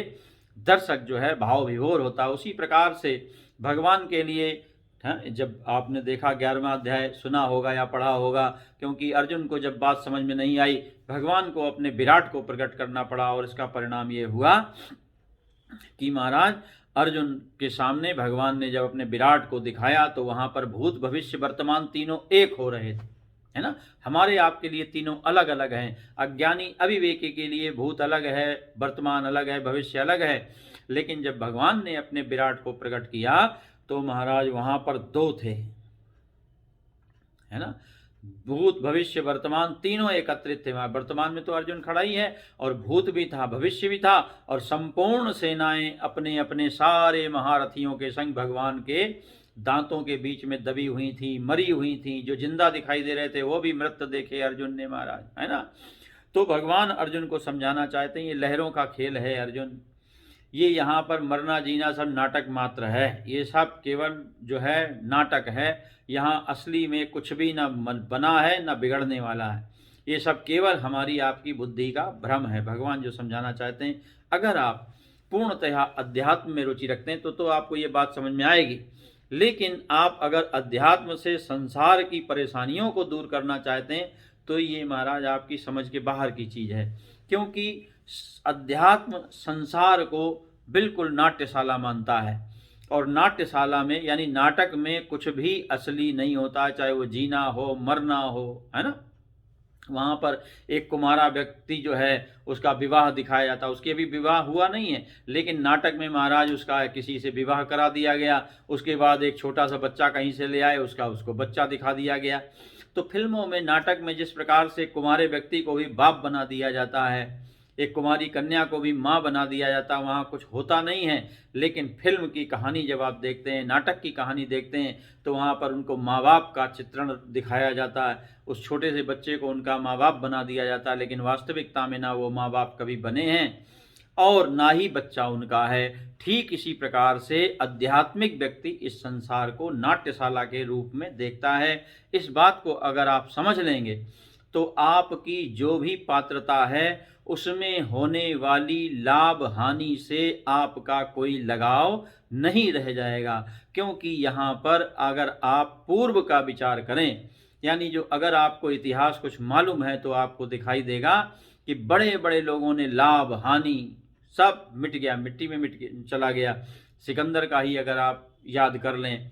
दर्शक जो है भाव विभोर होता है। उसी प्रकार से भगवान के लिए जब आपने देखा 11वां अध्याय सुना होगा या पढ़ा होगा, क्योंकि अर्जुन को जब बात समझ में नहीं आई, भगवान को अपने विराट को प्रकट करना पड़ा, और इसका परिणाम ये हुआ कि महाराज अर्जुन के सामने भगवान ने जब अपने विराट को दिखाया, तो वहाँ पर भूत भविष्य वर्तमान तीनों एक हो रहे थे, है ना। हमारे आपके लिए तीनों अलग अलग हैं। अज्ञानी अविवेकी के लिए भूत अलग है, वर्तमान अलग है, भविष्य अलग है। लेकिन जब भगवान ने अपने विराट को प्रकट किया, तो महाराज वहां पर दो थे, है ना, भूत भविष्य वर्तमान तीनों एकत्रित थे। वर्तमान में तो अर्जुन खड़ा ही है, और भूत भी था, भविष्य भी था, और संपूर्ण सेनाएं अपने अपने सारे महारथियों के संग भगवान के दांतों के बीच में दबी हुई थी, मरी हुई थी। जो जिंदा दिखाई दे रहे थे वो भी मृत देखे अर्जुन ने महाराज, है ना। तो भगवान अर्जुन को समझाना चाहते हैं, ये लहरों का खेल है अर्जुन, ये यहाँ पर मरना जीना सब नाटक मात्र है, ये सब केवल जो है नाटक है, यहाँ असली में कुछ भी ना बना है ना बिगड़ने वाला है, ये सब केवल हमारी आपकी बुद्धि का भ्रम है। भगवान जो समझाना चाहते हैं, अगर आप पूर्णतः अध्यात्म में रुचि रखते हैं तो आपको ये बात समझ में आएगी। लेकिन आप अगर अध्यात्म से संसार की परेशानियों को दूर करना चाहते हैं, तो ये महाराज आपकी समझ के बाहर की चीज़ है, क्योंकि अध्यात्म संसार को बिल्कुल नाट्यशाला मानता है, और नाट्यशाला में यानी नाटक में कुछ भी असली नहीं होता, चाहे वो जीना हो मरना हो, है ना। वहाँ पर एक कुमारा व्यक्ति जो है उसका विवाह दिखाया जाता, उसके अभी विवाह हुआ नहीं है, लेकिन नाटक में महाराज उसका किसी से विवाह करा दिया गया। उसके बाद एक छोटा सा बच्चा कहीं से ले आए, उसको बच्चा दिखा दिया गया। तो फिल्मों में, नाटक में जिस प्रकार से कुमारे व्यक्ति को भी बाप बना दिया जाता है, एक कुमारी कन्या को भी माँ बना दिया जाता है, वहाँ कुछ होता नहीं है। लेकिन फिल्म की कहानी जब आप देखते हैं, नाटक की कहानी देखते हैं, तो वहाँ पर उनको माँ बाप का चित्रण दिखाया जाता है, उस छोटे से बच्चे को उनका माँ बाप बना दिया जाता है, लेकिन वास्तविकता में ना वो माँ बाप कभी बने हैं और ना ही बच्चा उनका है। ठीक इसी प्रकार से आध्यात्मिक व्यक्ति इस संसार को नाट्यशाला के रूप में देखता है। इस बात को अगर आप समझ लेंगे तो आपकी जो भी पात्रता है उसमें होने वाली लाभ हानि से आपका कोई लगाव नहीं रह जाएगा। क्योंकि यहाँ पर अगर आप पूर्व का विचार करें, यानी जो अगर आपको इतिहास कुछ मालूम है, तो आपको दिखाई देगा कि बड़े बड़े लोगों ने लाभ हानि सब मिट गया, मिट्टी में चला गया। सिकंदर का ही अगर आप याद कर लें,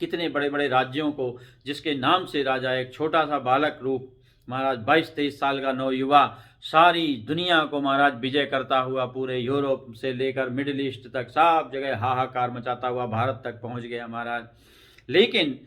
कितने बड़े बड़े राज्यों को जिसके नाम से राजा एक छोटा सा बालक रूप महाराज 22-23 साल का नौयुवा सारी दुनिया को महाराज विजय करता हुआ पूरे यूरोप से लेकर मिडिल ईस्ट तक सब जगह हाहाकार मचाता हुआ भारत तक पहुंच गया महाराज। लेकिन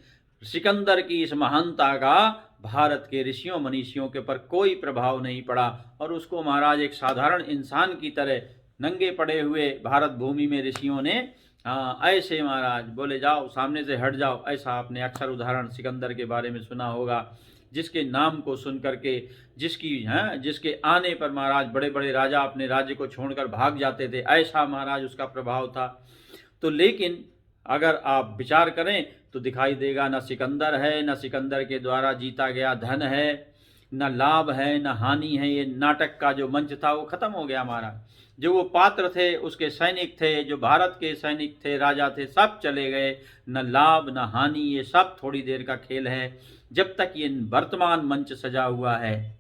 सिकंदर की इस महानता का भारत के ऋषियों मनीषियों के ऊपर कोई प्रभाव नहीं पड़ा और उसको महाराज एक साधारण इंसान की तरह नंगे पड़े हुए भारत भूमि में ऋषियों ने ऐसे महाराज बोले जाओ सामने से हट जाओ। ऐसा आपने अक्सर उदाहरण सिकंदर के बारे में सुना होगा, जिसके नाम को सुन करके जिसके आने पर महाराज बड़े बड़े राजा अपने राज्य को छोड़कर भाग जाते थे, ऐसा महाराज उसका प्रभाव था। तो लेकिन अगर आप विचार करें तो दिखाई देगा न सिकंदर है, न सिकंदर के द्वारा जीता गया धन है, न लाभ है, न हानि है। ये नाटक का जो मंच था वो खत्म हो गया महाराज। जो वो पात्र थे, उसके सैनिक थे, जो भारत के सैनिक थे, राजा थे, सब चले गए। न लाभ न हानि, ये सब थोड़ी देर का खेल है जब तक ये वर्तमान मंच सजा हुआ है।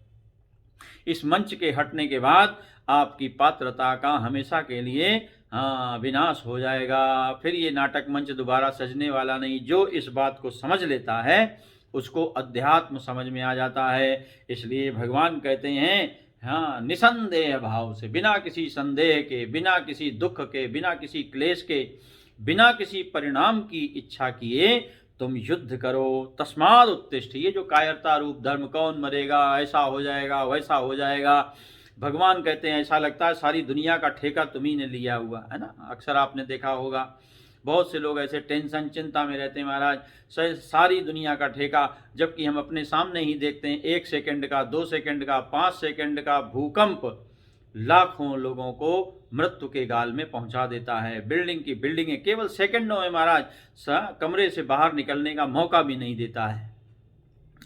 इस मंच के हटने के बाद आपकी पात्रता का हमेशा के लिए विनाश हो जाएगा। फिर ये नाटक मंच दोबारा सजने वाला नहीं। जो इस बात को समझ लेता है उसको अध्यात्म समझ में आ जाता है। इसलिए भगवान कहते हैं निसंदेह भाव से, बिना किसी संदेह के, बिना किसी दुख के, बिना किसी क्लेश के, बिना किसी परिणाम की इच्छा किए तुम युद्ध करो। तस्माद उत्तिष्ठ। ये जो कायरता रूप धर्म, कौन मरेगा, ऐसा हो जाएगा, वैसा हो जाएगा, भगवान कहते हैं ऐसा लगता है सारी दुनिया का ठेका तुम्ही ने लिया हुआ है ना। अक्सर आपने देखा होगा बहुत से लोग ऐसे टेंशन चिंता में रहते हैं महाराज, सारी दुनिया का ठेका, जबकि हम अपने सामने ही देखते हैं 1 सेकंड का, 2 सेकंड का, 5 सेकंड का भूकंप लाखों लोगों को मृत्यु के गाल में पहुंचा देता है। बिल्डिंग की बिल्डिंगें केवल सेकंडों में महाराज कमरे से बाहर निकलने का मौका भी नहीं देता है।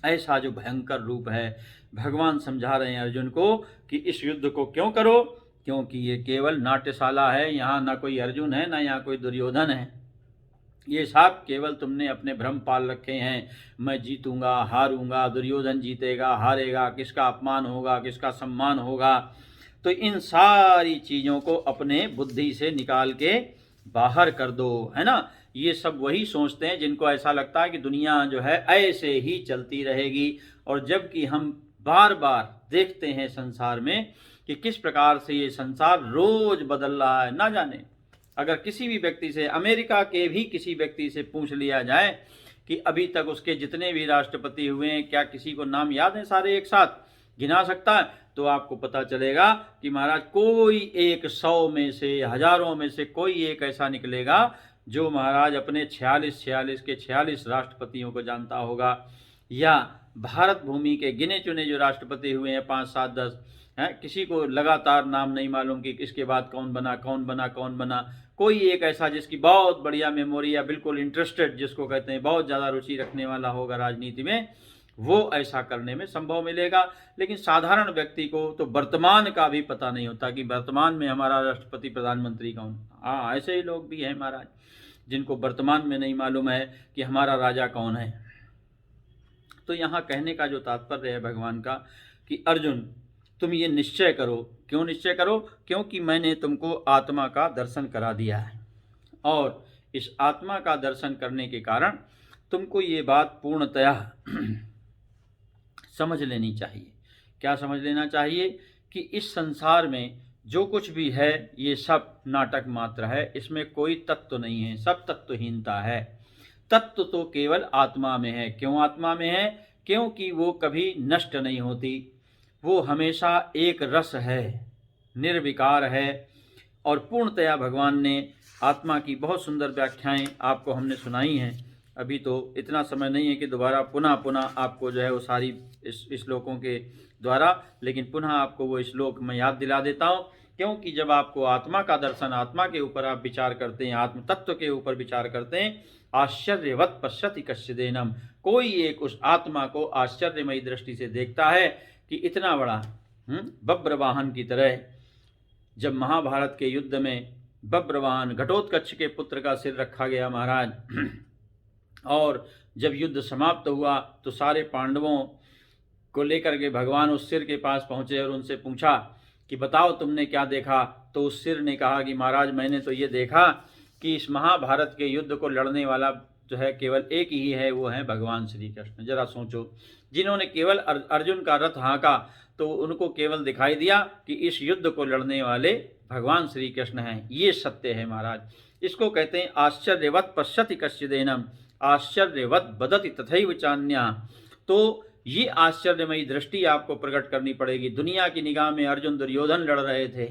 ऐसा जो भयंकर रूप है, भगवान समझा रहे हैं अर्जुन को कि इस युद्ध को क्यों करो, क्योंकि ये केवल नाट्यशाला है। यहाँ ना कोई अर्जुन है, ना यहाँ कोई दुर्योधन है। ये सब केवल तुमने अपने भ्रम पाल रखे हैं। मैं जीतूंगा, हारूंगा, दुर्योधन जीतेगा, हारेगा, किसका अपमान होगा, किसका सम्मान होगा। तो इन सारी चीज़ों को अपने बुद्धि से निकाल के बाहर कर दो, है ना। ये सब वही सोचते हैं जिनको ऐसा लगता है कि दुनिया जो है ऐसे ही चलती रहेगी। और जबकि हम बार बार देखते हैं संसार में कि किस प्रकार से ये संसार रोज बदल रहा है। ना जाने अगर किसी भी व्यक्ति से, अमेरिका के भी किसी व्यक्ति से पूछ लिया जाए कि अभी तक उसके जितने भी राष्ट्रपति हुए हैं, क्या किसी को नाम याद है सारे एक साथ गिना सकता है, तो आपको पता चलेगा कि महाराज कोई एक 100 में से, हजारों में से कोई एक ऐसा निकलेगा जो महाराज अपने 46 के 46 राष्ट्रपतियों को जानता होगा। या भारत भूमि के गिने चुने जो राष्ट्रपति हुए हैं 5, 7, 10 हैं, किसी को लगातार नाम नहीं मालूम कि इसके बाद कौन बना, कौन बना, कौन बना। कोई एक ऐसा जिसकी बहुत बढ़िया मेमोरी या बिल्कुल इंटरेस्टेड जिसको कहते हैं, बहुत ज़्यादा रुचि रखने वाला होगा राजनीति में, वो ऐसा करने में संभव मिलेगा। लेकिन साधारण व्यक्ति को तो वर्तमान का भी पता नहीं होता कि वर्तमान में हमारा राष्ट्रपति प्रधानमंत्री कौन। ऐसे ही लोग भी हैं महाराज जिनको वर्तमान में नहीं मालूम है कि हमारा राजा कौन है। तो यहाँ कहने का जो तात्पर्य है भगवान का कि अर्जुन तुम ये निश्चय करो। क्यों निश्चय करो? क्योंकि मैंने तुमको आत्मा का दर्शन करा दिया है और इस आत्मा का दर्शन करने के कारण तुमको ये बात पूर्णतया समझ लेनी चाहिए। क्या समझ लेना चाहिए? कि इस संसार में जो कुछ भी है ये सब नाटक मात्र है, इसमें कोई तत्व नहीं है, सब तत्वहीनता है। तत्व तो केवल आत्मा में है। क्यों आत्मा में है? क्योंकि वो कभी नष्ट नहीं होती, वो हमेशा एक रस है, निर्विकार है। और पूर्णतया भगवान ने आत्मा की बहुत सुंदर व्याख्याएं आपको हमने सुनाई हैं। अभी तो इतना समय नहीं है कि दोबारा पुनः आपको जो है वो सारी इस श्लोकों के द्वारा, लेकिन पुनः आपको वो श्लोक मैं याद दिला देता हूँ। क्योंकि जब आपको आत्मा का दर्शन, आत्मा के ऊपर आप विचार करते हैं, आत्म तत्व के ऊपर विचार करते हैं, आश्चर्यवत पश्यति कश्चिदेनम, कोई एक उस आत्मा को आश्चर्यमयी दृष्टि से देखता है कि इतना बड़ा बब्रवाहन की तरह। जब महाभारत के युद्ध में बब्रवाहन घटोत्कच के पुत्र का सिर रखा गया महाराज, और जब युद्ध समाप्त हुआ तो सारे पांडवों को लेकर के भगवान उस सिर के पास पहुँचे और उनसे पूछा कि बताओ तुमने क्या देखा। तो उस सिर ने कहा कि महाराज मैंने तो ये देखा कि इस महाभारत के युद्ध को लड़ने वाला जो है केवल एक ही है, वो है भगवान श्री कृष्ण। जरा सोचो, जिन्होंने केवल अर्जुन का रथ हाँका तो उनको केवल दिखाई दिया कि इस युद्ध को लड़ने वाले भगवान श्री कृष्ण हैं। ये सत्य है महाराज। इसको कहते हैं आश्चर्यवत पश्यति कश्चिदेनम आश्चर्यवत बदति तथैव चान्या। तो ये आश्चर्यमयी दृष्टि आपको प्रकट करनी पड़ेगी। दुनिया की निगाह में अर्जुन दुर्योधन लड़ रहे थे,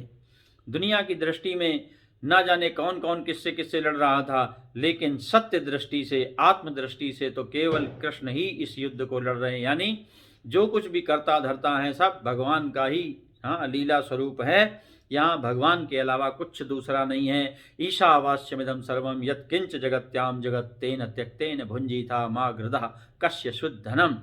दुनिया की दृष्टि में ना जाने कौन कौन किससे किससे लड़ रहा था, लेकिन सत्य दृष्टि से, आत्मदृष्टि से तो केवल कृष्ण ही इस युद्ध को लड़ रहे हैं। यानी जो कुछ भी करता धरता है सब भगवान का ही लीला स्वरूप है। यहाँ भगवान के अलावा कुछ दूसरा नहीं है। ईशावास्यमिदं सर्वं यत्किंच जगत्याम जगत तेन त्यक्तेन भुंजीता मा गृधः कस्य शुद्धनम।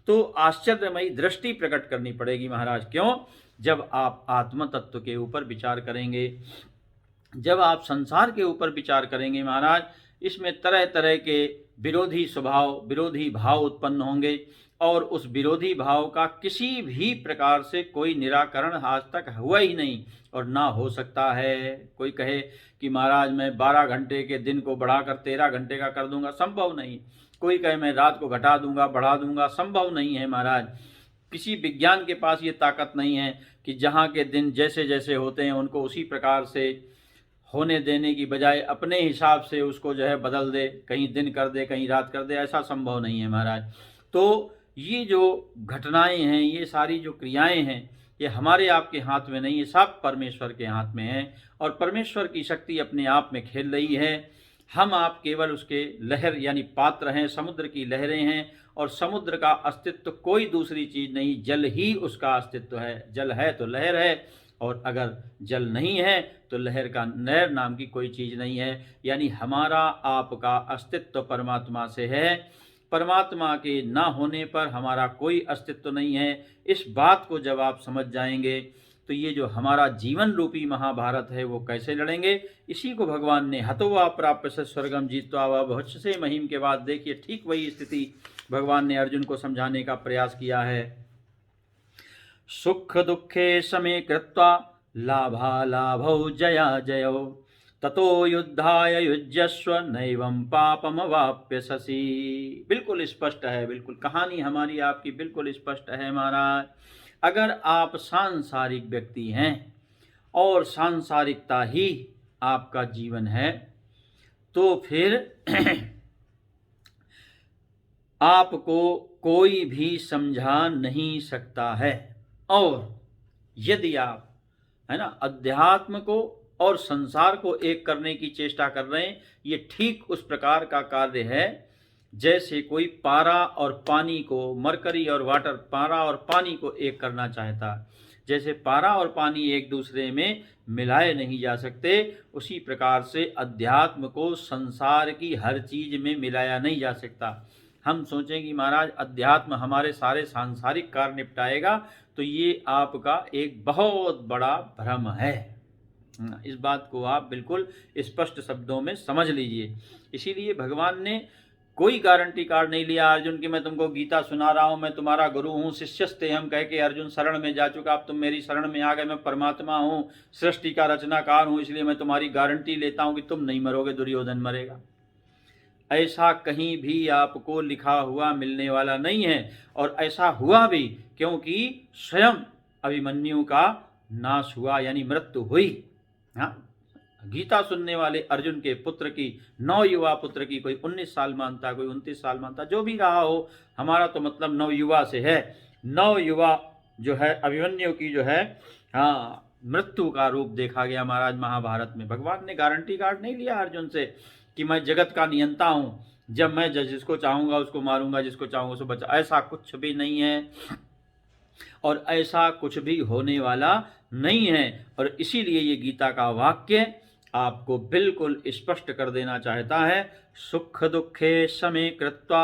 तो आश्चर्यमयी दृष्टि प्रकट करनी पड़ेगी महाराज। क्यों? जब आप आत्म तत्व के ऊपर विचार करेंगे, जब आप संसार के ऊपर विचार करेंगे महाराज, इसमें तरह तरह के विरोधी स्वभाव, विरोधी भाव उत्पन्न होंगे और उस विरोधी भाव का किसी भी प्रकार से कोई निराकरण आज तक हुआ ही नहीं और ना हो सकता है। कोई कहे कि महाराज मैं 12 घंटे के दिन को बढ़ाकर 13 घंटे का कर दूंगा, संभव नहीं। कोई कहे मैं रात को घटा दूंगा, बढ़ा दूंगा, संभव नहीं है महाराज। किसी विज्ञान के पास ये ताकत नहीं है कि जहाँ के दिन जैसे जैसे होते हैं उनको उसी प्रकार से होने देने की बजाय अपने हिसाब से उसको जो है बदल दे, कहीं दिन कर दे, कहीं रात कर दे, ऐसा संभव नहीं है महाराज। तो ये जो घटनाएं हैं, ये सारी जो क्रियाएं हैं, ये हमारे आपके हाथ में नहीं है, सब परमेश्वर के हाथ में है और परमेश्वर की शक्ति अपने आप में खेल रही है। हम आप केवल उसके लहर यानी पात्र हैं, समुद्र की लहरें हैं और समुद्र का अस्तित्व कोई दूसरी चीज़ नहीं, जल ही उसका अस्तित्व है। जल है तो लहर है और अगर जल नहीं है तो लहर नाम की कोई चीज़ नहीं है। यानी हमारा आपका अस्तित्व परमात्मा से है। परमात्मा के ना होने पर हमारा कोई अस्तित्व नहीं है। इस बात को जब आप समझ जाएंगे तो ये जो हमारा जीवन रूपी महाभारत है वो कैसे लड़ेंगे, इसी को भगवान ने हतोवा प्राप्य से स्वर्गम जीत्वा व भक्ष से महिम के बाद देखिए ठीक वही स्थिति भगवान ने अर्जुन को समझाने का प्रयास किया है। सुख दुखे समे कृत्वा लाभा लाभौ जया जयो ततो युद्धाय युज्यस्व नैवं पापमवाप्यसि। बिल्कुल स्पष्ट है, बिल्कुल कहानी हमारी आपकी बिल्कुल स्पष्ट है महाराज। अगर आप सांसारिक व्यक्ति हैं और सांसारिकता ही आपका जीवन है तो फिर आपको कोई भी समझा नहीं सकता है। और यदि आप है ना अध्यात्म को और संसार को एक करने की चेष्टा कर रहे हैं, ये ठीक उस प्रकार का कार्य है जैसे कोई पारा और पानी को, मरकरी और वाटर, पारा और पानी को एक करना चाहता। जैसे पारा और पानी एक दूसरे में मिलाए नहीं जा सकते, उसी प्रकार से अध्यात्म को संसार की हर चीज में मिलाया नहीं जा सकता। हम सोचें कि महाराज अध्यात्म हमारे सारे सांसारिक कार्य निपटाएगा, तो ये आपका एक बहुत बड़ा भ्रम है। इस बात को आप बिल्कुल स्पष्ट शब्दों में समझ लीजिए। इसीलिए भगवान ने कोई गारंटी कार्ड नहीं लिया अर्जुन की मैं तुमको गीता सुना रहा हूँ, मैं तुम्हारा गुरु हूँ, शिष्यस्ते हम कह के अर्जुन शरण में जा चुका, अब तुम मेरी शरण में आ गए, मैं परमात्मा हूँ, सृष्टि का रचनाकार हूँ, इसलिए मैं तुम्हारी गारंटी लेता हूँ कि तुम नहीं मरोगे, दुर्योधन मरेगा। ऐसा कहीं भी आपको लिखा हुआ मिलने वाला नहीं है। और ऐसा हुआ भी क्योंकि स्वयं अभिमन्यु का नाश हुआ, यानी मृत्यु हुई। हाँ, गीता सुनने वाले अर्जुन के पुत्र की, 9 युवा पुत्र की, कोई 19 साल मानता, कोई 29 साल मानता, जो भी रहा हो, हमारा तो मतलब 9 युवा से है। 9 युवा जो है अभिमन्यु की जो है मृत्यु का रूप देखा गया महाराज महाभारत में। भगवान ने गारंटी कार्ड नहीं लिया अर्जुन से कि मैं जगत का नियंता हूँ, जब मैं जिसको चाहूँगा उसको मारूंगा, जिसको चाहूँगा उसको बचा, ऐसा कुछ भी नहीं है और ऐसा कुछ भी होने वाला नहीं है। और इसीलिए ये गीता का वाक्य आपको बिल्कुल स्पष्ट कर देना चाहता है, सुख दुखे समे कृत्वा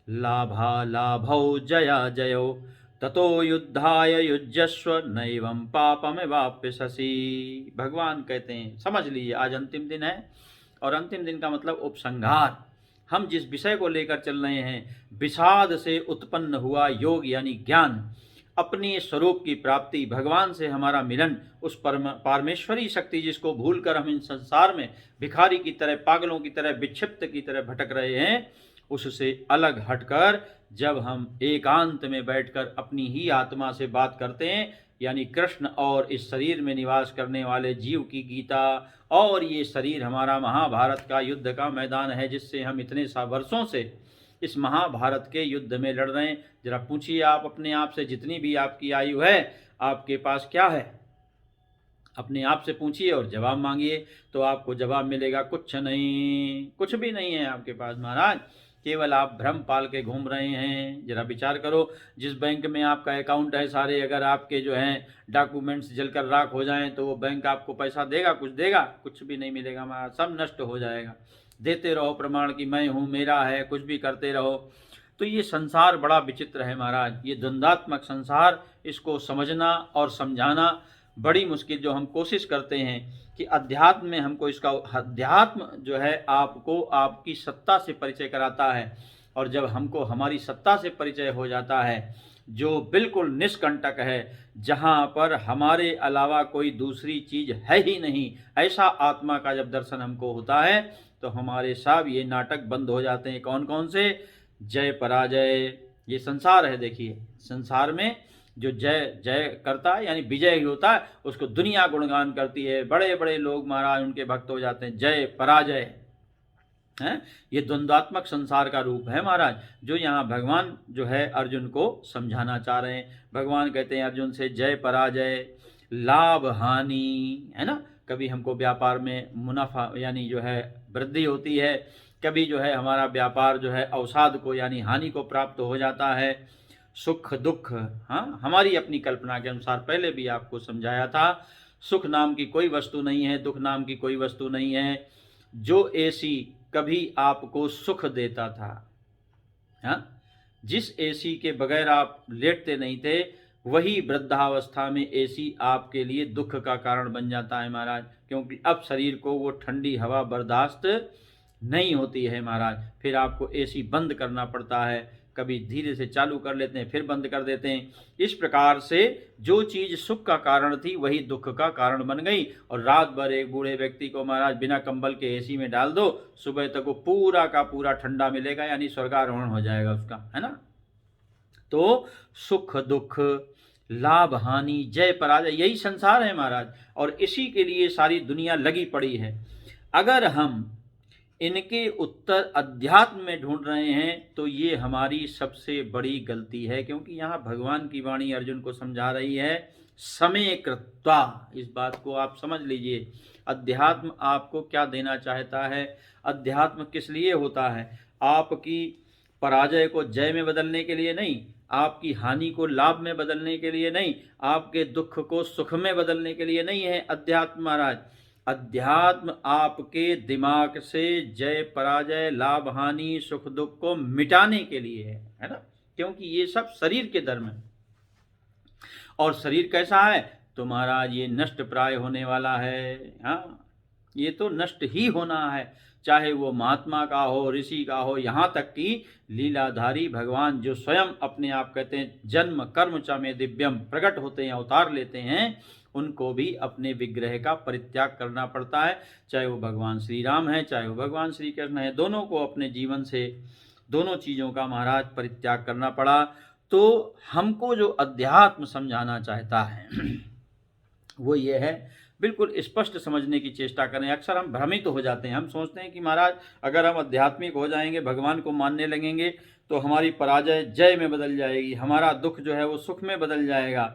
लाभा लाभौ जया जयो ततो युद्धाय युज्यस्व नैवं पापमेवाप्यसि। भगवान कहते हैं, समझ लीजिए आज अंतिम दिन है और अंतिम दिन का मतलब उपसंहार। हम जिस विषय को लेकर चल रहे हैं, विषाद से उत्पन्न हुआ योग यानी ज्ञान, अपनी स्वरूप की प्राप्ति, भगवान से हमारा मिलन, उस परमेश्वरी शक्ति जिसको भूलकर हम इन संसार में भिखारी की तरह, पागलों की तरह, विक्षिप्त की तरह भटक रहे हैं, उससे अलग हटकर जब हम एकांत में बैठकर अपनी ही आत्मा से बात करते हैं, यानी कृष्ण और इस शरीर में निवास करने वाले जीव की गीता, और ये शरीर हमारा महाभारत का युद्ध का मैदान है, जिससे हम इतने सा वर्षों से इस महाभारत के युद्ध में लड़ रहे हैं। जरा पूछिए आप अपने आप से, जितनी भी आपकी आयु है, आपके पास क्या है? अपने आप से पूछिए और जवाब मांगिए, तो आपको जवाब मिलेगा कुछ नहीं, कुछ भी नहीं है आपके पास महाराज। केवल आप भ्रम पाल के घूम रहे हैं। जरा विचार करो, जिस बैंक में आपका अकाउंट है, सारे अगर आपके जो हैं डॉक्यूमेंट्स जलकर राख हो जाएं, तो वो बैंक आपको पैसा देगा? कुछ देगा? कुछ भी नहीं मिलेगा महाराज, सब नष्ट हो जाएगा। देते रहो प्रमाण कि मैं हूँ, मेरा है, कुछ भी करते रहो। तो ये संसार बड़ा विचित्र है महाराज, ये द्वंद्वात्मक संसार, इसको समझना और समझाना बड़ी मुश्किल। जो हम कोशिश करते हैं कि अध्यात्म में हमको इसका, अध्यात्म जो है आपको आपकी सत्ता से परिचय कराता है, और जब हमको हमारी सत्ता से परिचय हो जाता है, जो बिल्कुल निष्कंटक है, जहाँ पर हमारे अलावा कोई दूसरी चीज है ही नहीं, ऐसा आत्मा का जब दर्शन हमको होता है, तो हमारे सब ये नाटक बंद हो जाते हैं। कौन कौन से? जय पराजय, ये संसार है। देखिए, संसार में जो जय जय करता है, यानी विजय होता है, उसको दुनिया गुणगान करती है, बड़े बड़े लोग महाराज उनके भक्त हो जाते हैं। जय पराजय है, ये द्वंद्वात्मक संसार का रूप है महाराज, जो यहाँ भगवान जो है अर्जुन को समझाना चाह रहे हैं। भगवान कहते हैं अर्जुन से, जय पराजय, लाभ हानि, है ना। कभी हमको व्यापार में मुनाफा यानी जो है वृद्धि होती है, कभी जो है हमारा व्यापार जो है अवसाद को यानी हानि को प्राप्त हो जाता है। सुख दुख, हाँ, हमारी अपनी कल्पना के अनुसार, पहले भी आपको समझाया था, सुख नाम की कोई वस्तु नहीं है, दुख नाम की कोई वस्तु नहीं है। जो एसी कभी आपको सुख देता था, हाँ, जिस एसी के बगैर आप लेटते नहीं थे, वही वृद्धावस्था में एसी आपके लिए दुख का कारण बन जाता है महाराज, क्योंकि अब शरीर को वो ठंडी हवा बर्दाश्त नहीं होती है महाराज। फिर आपको एसी बंद करना पड़ता है, कभी धीरे से चालू कर लेते हैं, फिर बंद कर देते हैं। इस प्रकार से जो चीज सुख का कारण थी, वही दुख का कारण बन गई। और रात भर एक बूढ़े व्यक्ति को महाराज बिना कंबल के एसी में डाल दो, सुबह तक वो पूरा का पूरा ठंडा मिलेगा, यानी स्वर्गारोहण हो जाएगा उसका, है ना। तो सुख दुख, लाभ हानि, जय पराजय, यही संसार है महाराज, और इसी के लिए सारी दुनिया लगी पड़ी है। अगर हम इनके उत्तर अध्यात्म में ढूंढ रहे हैं, तो ये हमारी सबसे बड़ी गलती है, क्योंकि यहाँ भगवान की वाणी अर्जुन को समझा रही है, समय कृत्वा। इस बात को आप समझ लीजिए, अध्यात्म आपको क्या देना चाहता है, अध्यात्म किस लिए होता है? आपकी पराजय को जय में बदलने के लिए नहीं, आपकी हानि को लाभ में बदलने के लिए नहीं, आपके दुख को सुख में बदलने के लिए नहीं है अध्यात्म महाराज। अध्यात्म आपके दिमाग से जय पराजय, लाभ हानि, सुख दुख को मिटाने के लिए है ना, क्योंकि ये सब शरीर के धर्म है। और शरीर कैसा है? तो महाराज ये नष्ट प्राय होने वाला है, हाँ, ये तो नष्ट ही होना है, चाहे वो महात्मा का हो, ऋषि का हो, यहाँ तक कि लीलाधारी भगवान जो स्वयं अपने आप कहते हैं जन्म कर्म च में दिव्यम, प्रकट होते हैं, अवतार लेते हैं, उनको भी अपने विग्रह का परित्याग करना पड़ता है। चाहे वो भगवान श्री राम है, चाहे वो भगवान श्री कृष्ण है, दोनों को अपने जीवन से दोनों चीज़ों का महाराज परित्याग करना पड़ा। तो हमको जो अध्यात्म समझाना चाहता है वो ये है, बिल्कुल स्पष्ट समझने की चेष्टा करें। अक्सर हम भ्रमित हो जाते हैं, हम सोचते हैं कि महाराज अगर हम आध्यात्मिक हो जाएंगे, भगवान को मानने लगेंगे, तो हमारी पराजय जय में बदल जाएगी, हमारा दुख जो है वो सुख में बदल जाएगा,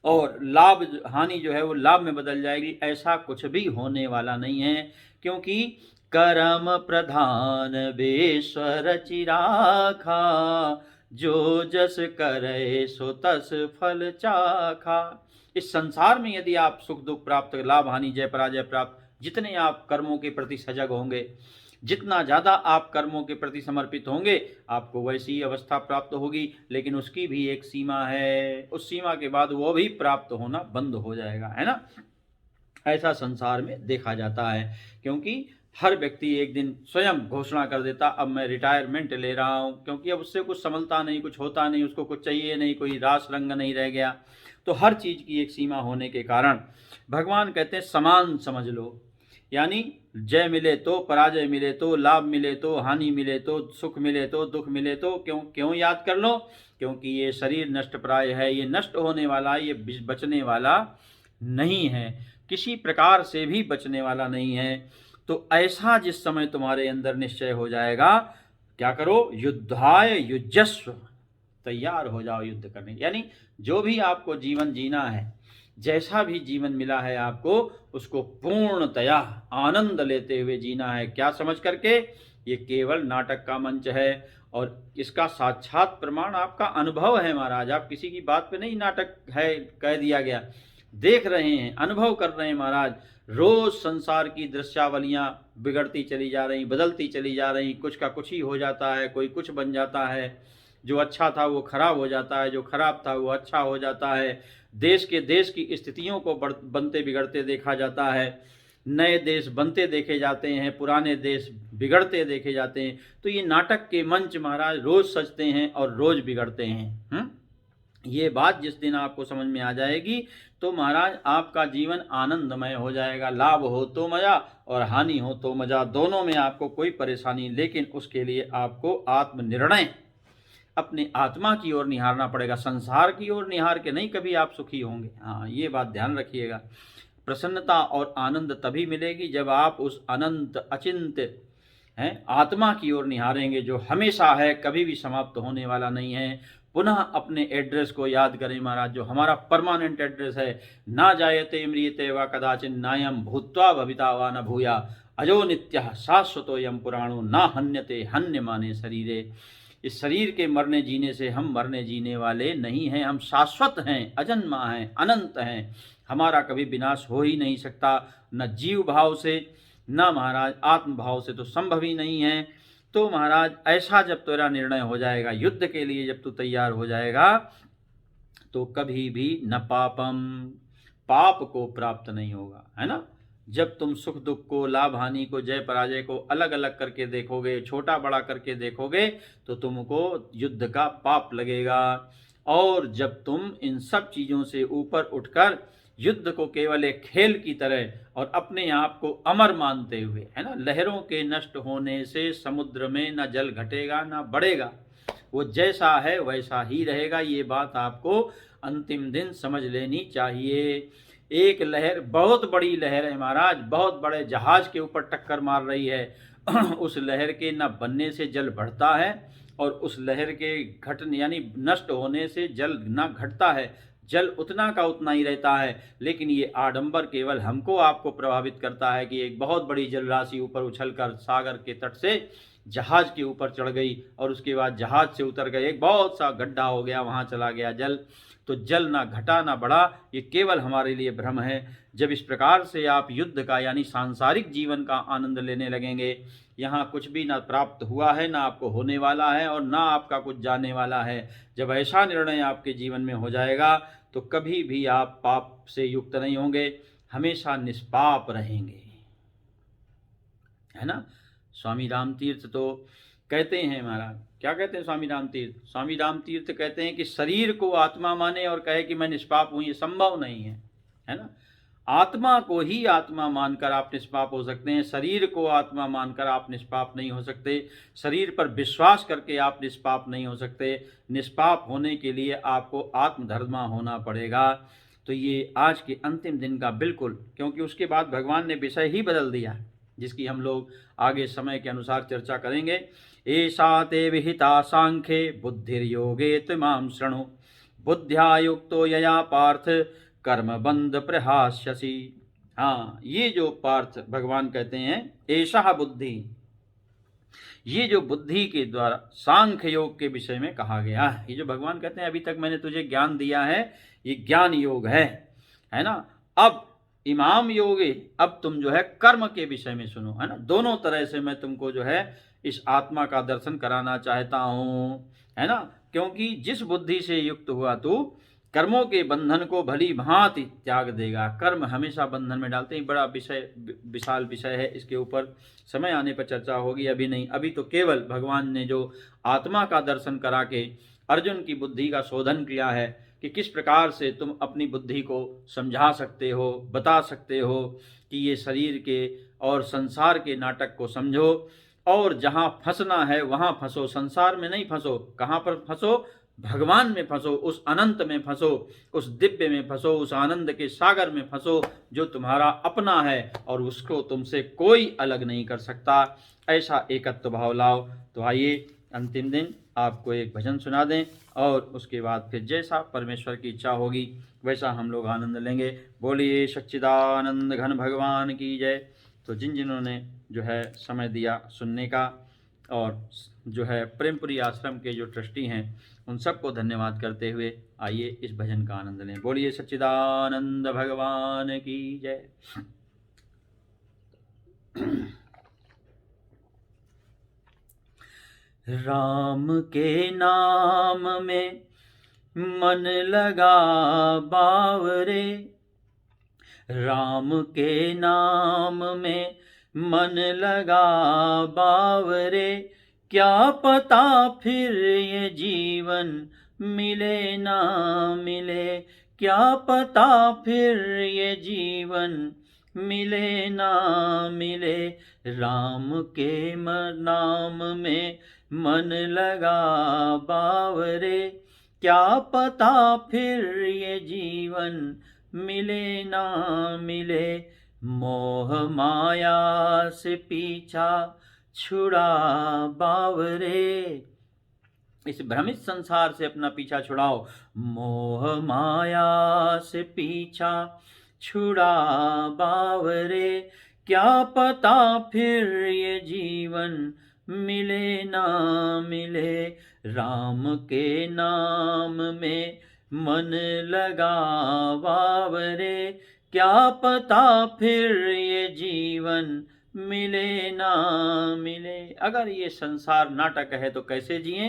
और लाभ हानि जो है वो लाभ में बदल जाएगी। ऐसा कुछ भी होने वाला नहीं है, क्योंकि कर्म प्रधान बेश्वर चिराखा, जो जस करे सो तस फल चाखा। इस संसार में यदि आप सुख दुख प्राप्त, लाभ हानि, जय पराजय प्राप्त, जितने आप कर्मों के प्रति सजग होंगे, जितना ज़्यादा आप कर्मों के प्रति समर्पित होंगे, आपको वैसी ही अवस्था प्राप्त होगी। लेकिन उसकी भी एक सीमा है, उस सीमा के बाद वो भी प्राप्त होना बंद हो जाएगा, है ना। ऐसा संसार में देखा जाता है, क्योंकि हर व्यक्ति एक दिन स्वयं घोषणा कर देता अब मैं रिटायरमेंट ले रहा हूँ, क्योंकि अब उससे कुछ संभलता नहीं, कुछ होता नहीं, उसको कुछ चाहिए नहीं, कोई रास रंग नहीं रह गया। तो हर चीज़ की एक सीमा होने के कारण भगवान कहते हैं समान समझ लो, यानी जय मिले तो, पराजय मिले तो, लाभ मिले तो, हानि मिले तो, सुख मिले तो, दुख मिले तो, क्यों याद कर लो, क्योंकि ये शरीर नष्ट प्राय है, ये नष्ट होने वाला, ये बचने वाला नहीं है, किसी प्रकार से भी बचने वाला नहीं है। तो ऐसा जिस समय तुम्हारे अंदर निश्चय हो जाएगा, क्या करो, युद्धाय युजस्व, तैयार हो जाओ युद्ध करने। यानी जो भी आपको जीवन जीना है, जैसा भी जीवन मिला है आपको, उसको पूर्णतया आनंद लेते हुए जीना है। क्या समझ करके, ये केवल नाटक का मंच है और इसका साक्षात प्रमाण आपका अनुभव है महाराज। आप किसी की बात पे नहीं नाटक है कह दिया गया, देख रहे हैं, अनुभव कर रहे हैं महाराज। रोज संसार की दृश्यावलियां बिगड़ती चली जा रही, बदलती चली जा रही, कुछ का कुछ ही हो जाता है, कोई कुछ बन जाता है, जो अच्छा था वो खराब हो जाता है, जो खराब था वो अच्छा हो जाता है। देश की स्थितियों को बनते बिगड़ते देखा जाता है, नए देश बनते देखे जाते हैं, पुराने देश बिगड़ते देखे जाते हैं। तो ये नाटक के मंच महाराज रोज सजते हैं और रोज बिगड़ते हैं। ये बात जिस दिन आपको समझ में आ जाएगी तो महाराज आपका जीवन आनंदमय हो जाएगा। लाभ हो तो मजा और हानि हो तो मजा, दोनों में आपको कोई परेशानी। लेकिन उसके लिए आपको आत्मनिर्णय, अपने आत्मा की ओर निहारना पड़ेगा, संसार की ओर निहार के नहीं कभी आप सुखी होंगे। हाँ, ये बात ध्यान रखिएगा। प्रसन्नता और आनंद तभी मिलेगी जब आप उस अनंत अचिंत्य हैं आत्मा की ओर निहारेंगे, जो हमेशा है, कभी भी समाप्त होने वाला नहीं है। पुनः अपने एड्रेस को याद करें महाराज, जो हमारा परमानेंट एड्रेस है, ना जायते म्रियते वा कदाचिन नायम भूत्वा भविता वा न भूया अजो नित्यः शाश्वतोयम पुराणो ना हन्यते हन्य माने शरीरे। इस शरीर के मरने जीने से हम मरने जीने वाले नहीं हैं, हम शाश्वत हैं, अजन्मा हैं, अनंत हैं। हमारा कभी विनाश हो ही नहीं सकता, न जीव भाव से न महाराज आत्म भाव से तो संभव ही नहीं है। तो महाराज ऐसा जब तेरा निर्णय हो जाएगा, युद्ध के लिए जब तू तैयार हो जाएगा, तो कभी भी न पाप को प्राप्त नहीं होगा, है ना। जब तुम सुख दुख को, लाभ हानि को, जय पराजय को अलग अलग करके देखोगे, छोटा बड़ा करके देखोगे, तो तुमको युद्ध का पाप लगेगा। और जब तुम इन सब चीज़ों से ऊपर उठकर युद्ध को केवल एक खेल की तरह और अपने आप को अमर मानते हुए, है ना, लहरों के नष्ट होने से समुद्र में न जल घटेगा न बढ़ेगा, वो जैसा है वैसा ही रहेगा। ये बात आपको अंतिम दिन समझ लेनी चाहिए। एक लहर, बहुत बड़ी लहर है महाराज, बहुत बड़े जहाज के ऊपर टक्कर मार रही है उस लहर के न बनने से जल बढ़ता है और उस लहर के घटने यानी नष्ट होने से जल न घटता है, जल उतना का उतना ही रहता है। लेकिन ये आडंबर केवल हमको आपको प्रभावित करता है कि एक बहुत बड़ी जल राशि ऊपर उछलकर सागर के तट से जहाज के ऊपर चढ़ गई और उसके बाद जहाज से उतर गए, एक बहुत सा गड्ढा हो गया, वहां चला गया जल। तो जल ना घटा ना बढ़ा, ये केवल हमारे लिए भ्रम है। जब इस प्रकार से आप युद्ध का यानी सांसारिक जीवन का आनंद लेने लगेंगे, यहाँ कुछ भी ना प्राप्त हुआ है, ना आपको होने वाला है और ना आपका कुछ जाने वाला है, जब ऐसा निर्णय आपके जीवन में हो जाएगा तो कभी भी आप पाप से युक्त नहीं होंगे, हमेशा निष्पाप रहेंगे, है ना। स्वामी राम तीर्थ तो कहते हैं महाराज, क्या कहते हैं स्वामी राम तीर्थ? स्वामी राम तीर्थ कहते हैं कि शरीर को आत्मा माने और कहे कि मैं निष्पाप हूं, ये संभव नहीं है ना। आत्मा को ही आत्मा मानकर आप निष्पाप हो सकते हैं, शरीर को आत्मा मानकर आप निष्पाप नहीं हो सकते, शरीर पर विश्वास करके आप निष्पाप नहीं हो सकते। निष्पाप होने के लिए आपको आत्मधर्मा होना पड़ेगा। तो ये आज के अंतिम दिन का बिल्कुल, क्योंकि उसके बाद भगवान ने विषय ही बदल दिया, जिसकी हम लोग आगे समय के अनुसार चर्चा करेंगे। एषा ते विहिता सांख्ये बुद्धिर्योगे त्विमां शृणु, बुद्ध्या युक्तो यया पार्थ कर्म बंध प्रहास्यसि। हाँ, ये जो पार्थ भगवान कहते हैं एषा बुद्धि, ये जो बुद्धि के द्वारा सांख्य योग के विषय में कहा गया है, ये जो भगवान कहते हैं अभी तक मैंने तुझे ज्ञान दिया है, ये ज्ञान योग है ना। अब इमाम योगे, अब तुम जो है कर्म के विषय में सुनो, है ना। दोनों तरह से मैं तुमको जो है इस आत्मा का दर्शन कराना चाहता हूँ, है ना। क्योंकि जिस बुद्धि से युक्त हुआ तू कर्मों के बंधन को भली भांति त्याग देगा। कर्म हमेशा बंधन में डालते हैं। बड़ा विशाल विषय है, इसके ऊपर समय आने पर चर्चा होगी, अभी नहीं। अभी तो केवल भगवान ने जो आत्मा का दर्शन करा के अर्जुन की बुद्धि का शोधन किया है कि किस प्रकार से तुम अपनी बुद्धि को समझा सकते हो, बता सकते हो कि ये शरीर के और संसार के नाटक को समझो, और जहाँ फंसना है वहाँ फंसो, संसार में नहीं फंसो। कहाँ पर फंसो? भगवान में फंसो, उस अनंत में फंसो, उस दिव्य में फंसो, उस आनंद के सागर में फंसो जो तुम्हारा अपना है और उसको तुमसे कोई अलग नहीं कर सकता। ऐसा एकत्व भाव लाओ। तो आइए अंतिम दिन आपको एक भजन सुना दें और उसके बाद फिर जैसा परमेश्वर की इच्छा होगी वैसा हम लोग आनंद लेंगे। बोलिए सच्चिदानंद घन भगवान की जय। तो जिन्होंने जो है समय दिया सुनने का, और जो है प्रेमपुरी आश्रम के जो ट्रस्टी हैं उन सबको धन्यवाद करते हुए आइए इस भजन का आनंद लें। बोलिए सच्चिदानंद भगवान की जय। राम के नाम में मन लगा बावरे, राम के नाम में मन लगा बावरे, क्या पता फिर ये जीवन मिले ना मिले, क्या पता फिर ये जीवन मिले ना मिले। राम के नाम में मन लगा बावरे, क्या पता फिर ये जीवन मिले ना मिले। मोह माया से पीछा छुड़ा बावरे, इस भ्रमित संसार से अपना पीछा छुड़ाओ। मोह माया से पीछा छुड़ा बावरे, क्या पता फिर ये जीवन मिले ना मिले। राम के नाम में मन लगा बावरे, क्या पता फिर ये जीवन मिले ना मिले। अगर ये संसार नाटक है तो कैसे जिए?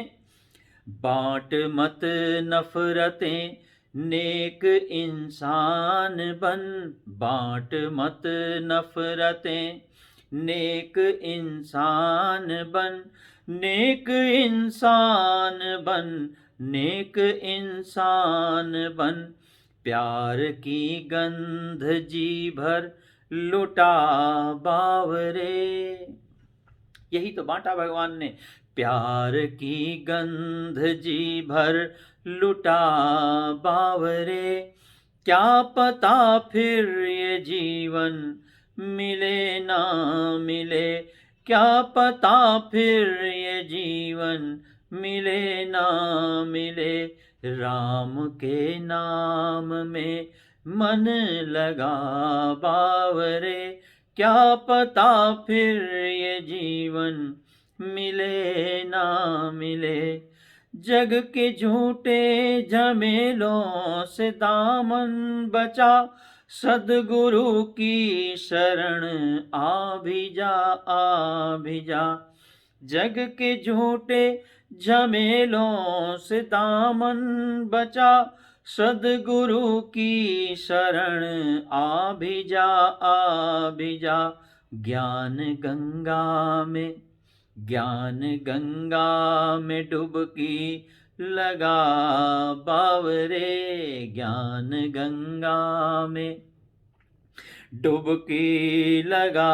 बांट मत नफरतें नेक इंसान बन, बांट मत नफरतें नेक इंसान बन, नेक इंसान बन, नेक इंसान बन। प्यार की गंध जी भर लुटा बावरे, यही तो बांटा भगवान ने। प्यार की गंध जी भर लुटा बावरे, क्या पता फिर ये जीवन मिले ना मिले, क्या पता फिर ये जीवन मिले ना मिले। राम के नाम में मन लगा बावरे, क्या पता फिर ये जीवन मिले ना मिले। जग के झूठे झमेलों से दामन बचा, सद्गुरु की शरण आ भी जा, आ भी जा। जग के झूठे झमेलों से दामन बचा, सद्गुरु की शरण आ भी जा, आ भी जा। ज्ञान गंगा में, ज्ञान गंगा में डुबकी लगा बावरे, ज्ञान गंगा में डुबकी लगा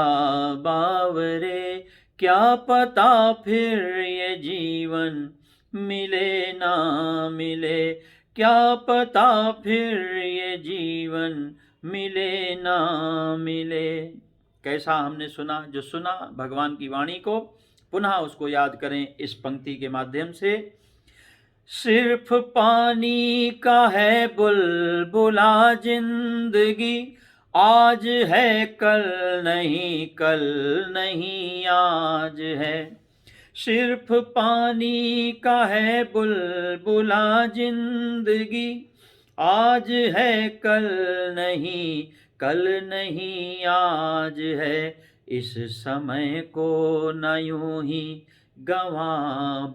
बावरे, क्या पता फिर ये जीवन मिले ना मिले, क्या पता फिर ये जीवन मिले ना मिले। कैसा हमने सुना? जो सुना भगवान की वाणी को पुनः उसको याद करें इस पंक्ति के माध्यम से। सिर्फ पानी का है बुलबुला जिंदगी, आज है कल नहीं, कल नहीं आज है। सिर्फ पानी का है बुलबुला जिंदगी, आज है कल नहीं, कल नहीं आज है। इस समय को न यूं ही गंवा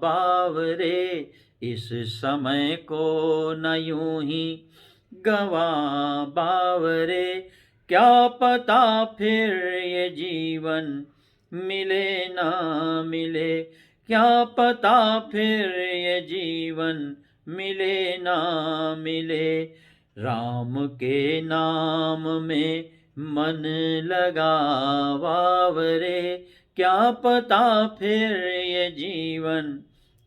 बावरे, इस समय को न यूं ही गवा बावरे, क्या पता फिर ये जीवन मिले ना मिले, क्या पता फिर ये जीवन मिले ना मिले। राम के नाम में मन लगा वावरे, क्या पता फिर ये जीवन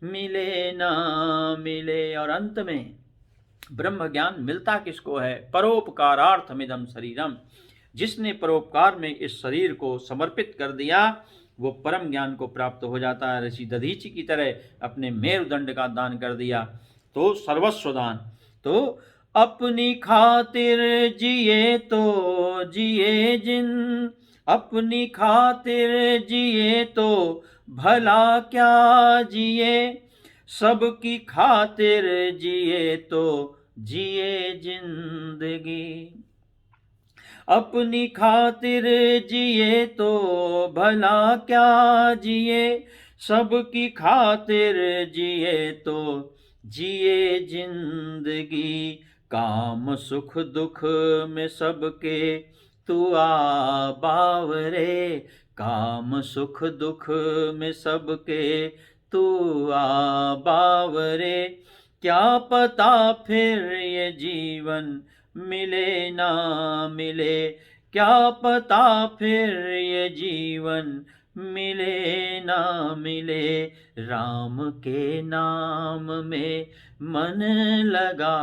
मिले ना मिले। और अंत में ब्रह्म ज्ञान मिलता किसको है? परोपकारार्थमिदं शरीरम, जिसने परोपकार में इस शरीर को समर्पित कर दिया वो परम ज्ञान को प्राप्त हो जाता है। ऋषि दधीचि की तरह अपने मेरुदंड का दान कर दिया तो सर्वस्व दान। तो अपनी खातिर जिए तो जिए जिन, अपनी खातिर जिए तो भला क्या जिए, सबकी खातिर जिए तो जिए जिंदगी। अपनी खातिर जिए तो भला क्या जिए, सबकी खातिर जिए तो जिए जिंदगी। काम सुख दुख में सबके तू आ बावरे, काम सुख दुख में सबके तू आ बावरे, क्या पता फिर ये जीवन मिले ना मिले, क्या पता फिर ये जीवन मिले ना मिले। राम के नाम में मन लगा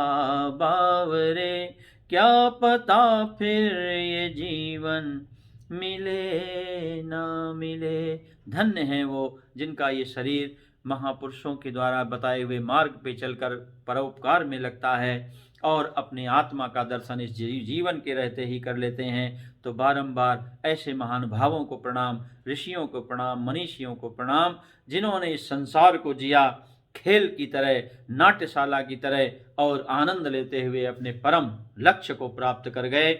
बावरे, क्या पता फिर ये जीवन मिले ना मिले। धन्य है वो जिनका ये शरीर महापुरुषों के द्वारा बताए हुए मार्ग पे चलकर परोपकार में लगता है और अपने आत्मा का दर्शन इस जीवन के रहते ही कर लेते हैं। तो बारंबार ऐसे महान भावों को प्रणाम, ऋषियों को प्रणाम, मनीषियों को प्रणाम, जिन्होंने इस संसार को जिया खेल की तरह, नाट्यशाला की तरह और आनंद लेते हुए अपने परम लक्ष्य को प्राप्त कर गए।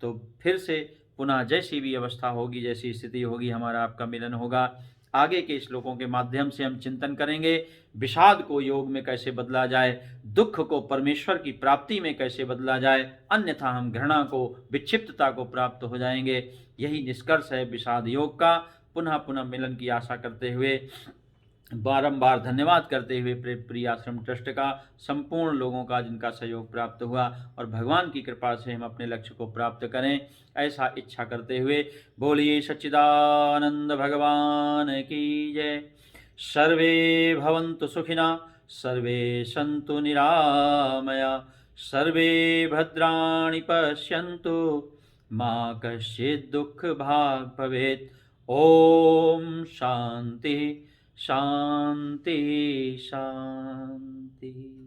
तो फिर से पुनः जैसी भी अवस्था होगी, जैसी स्थिति होगी, हमारा आपका मिलन होगा। आगे के श्लोकों के माध्यम से हम चिंतन करेंगे विषाद को योग में कैसे बदला जाए, दुख को परमेश्वर की प्राप्ति में कैसे बदला जाए, अन्यथा हम घृणा को, विक्षिप्तता को प्राप्त हो जाएंगे। यही निष्कर्ष है विषाद योग का। पुनः पुनः मिलन की आशा करते हुए, बारंबार धन्यवाद करते हुए प्रिय आश्रम ट्रस्ट का, संपूर्ण लोगों का जिनका सहयोग प्राप्त हुआ, और भगवान की कृपा से हम अपने लक्ष्य को प्राप्त करें, ऐसा इच्छा करते हुए बोलिए सच्चिदानंद भगवान की जय। सर्वे भवन्तु सुखिना, सर्वे सन्तु निरामया, सर्वे भद्राणि पश्यन्तु, मा कश्चित् दुःखभाग् भवेत्। ओम शांति शांति शांति।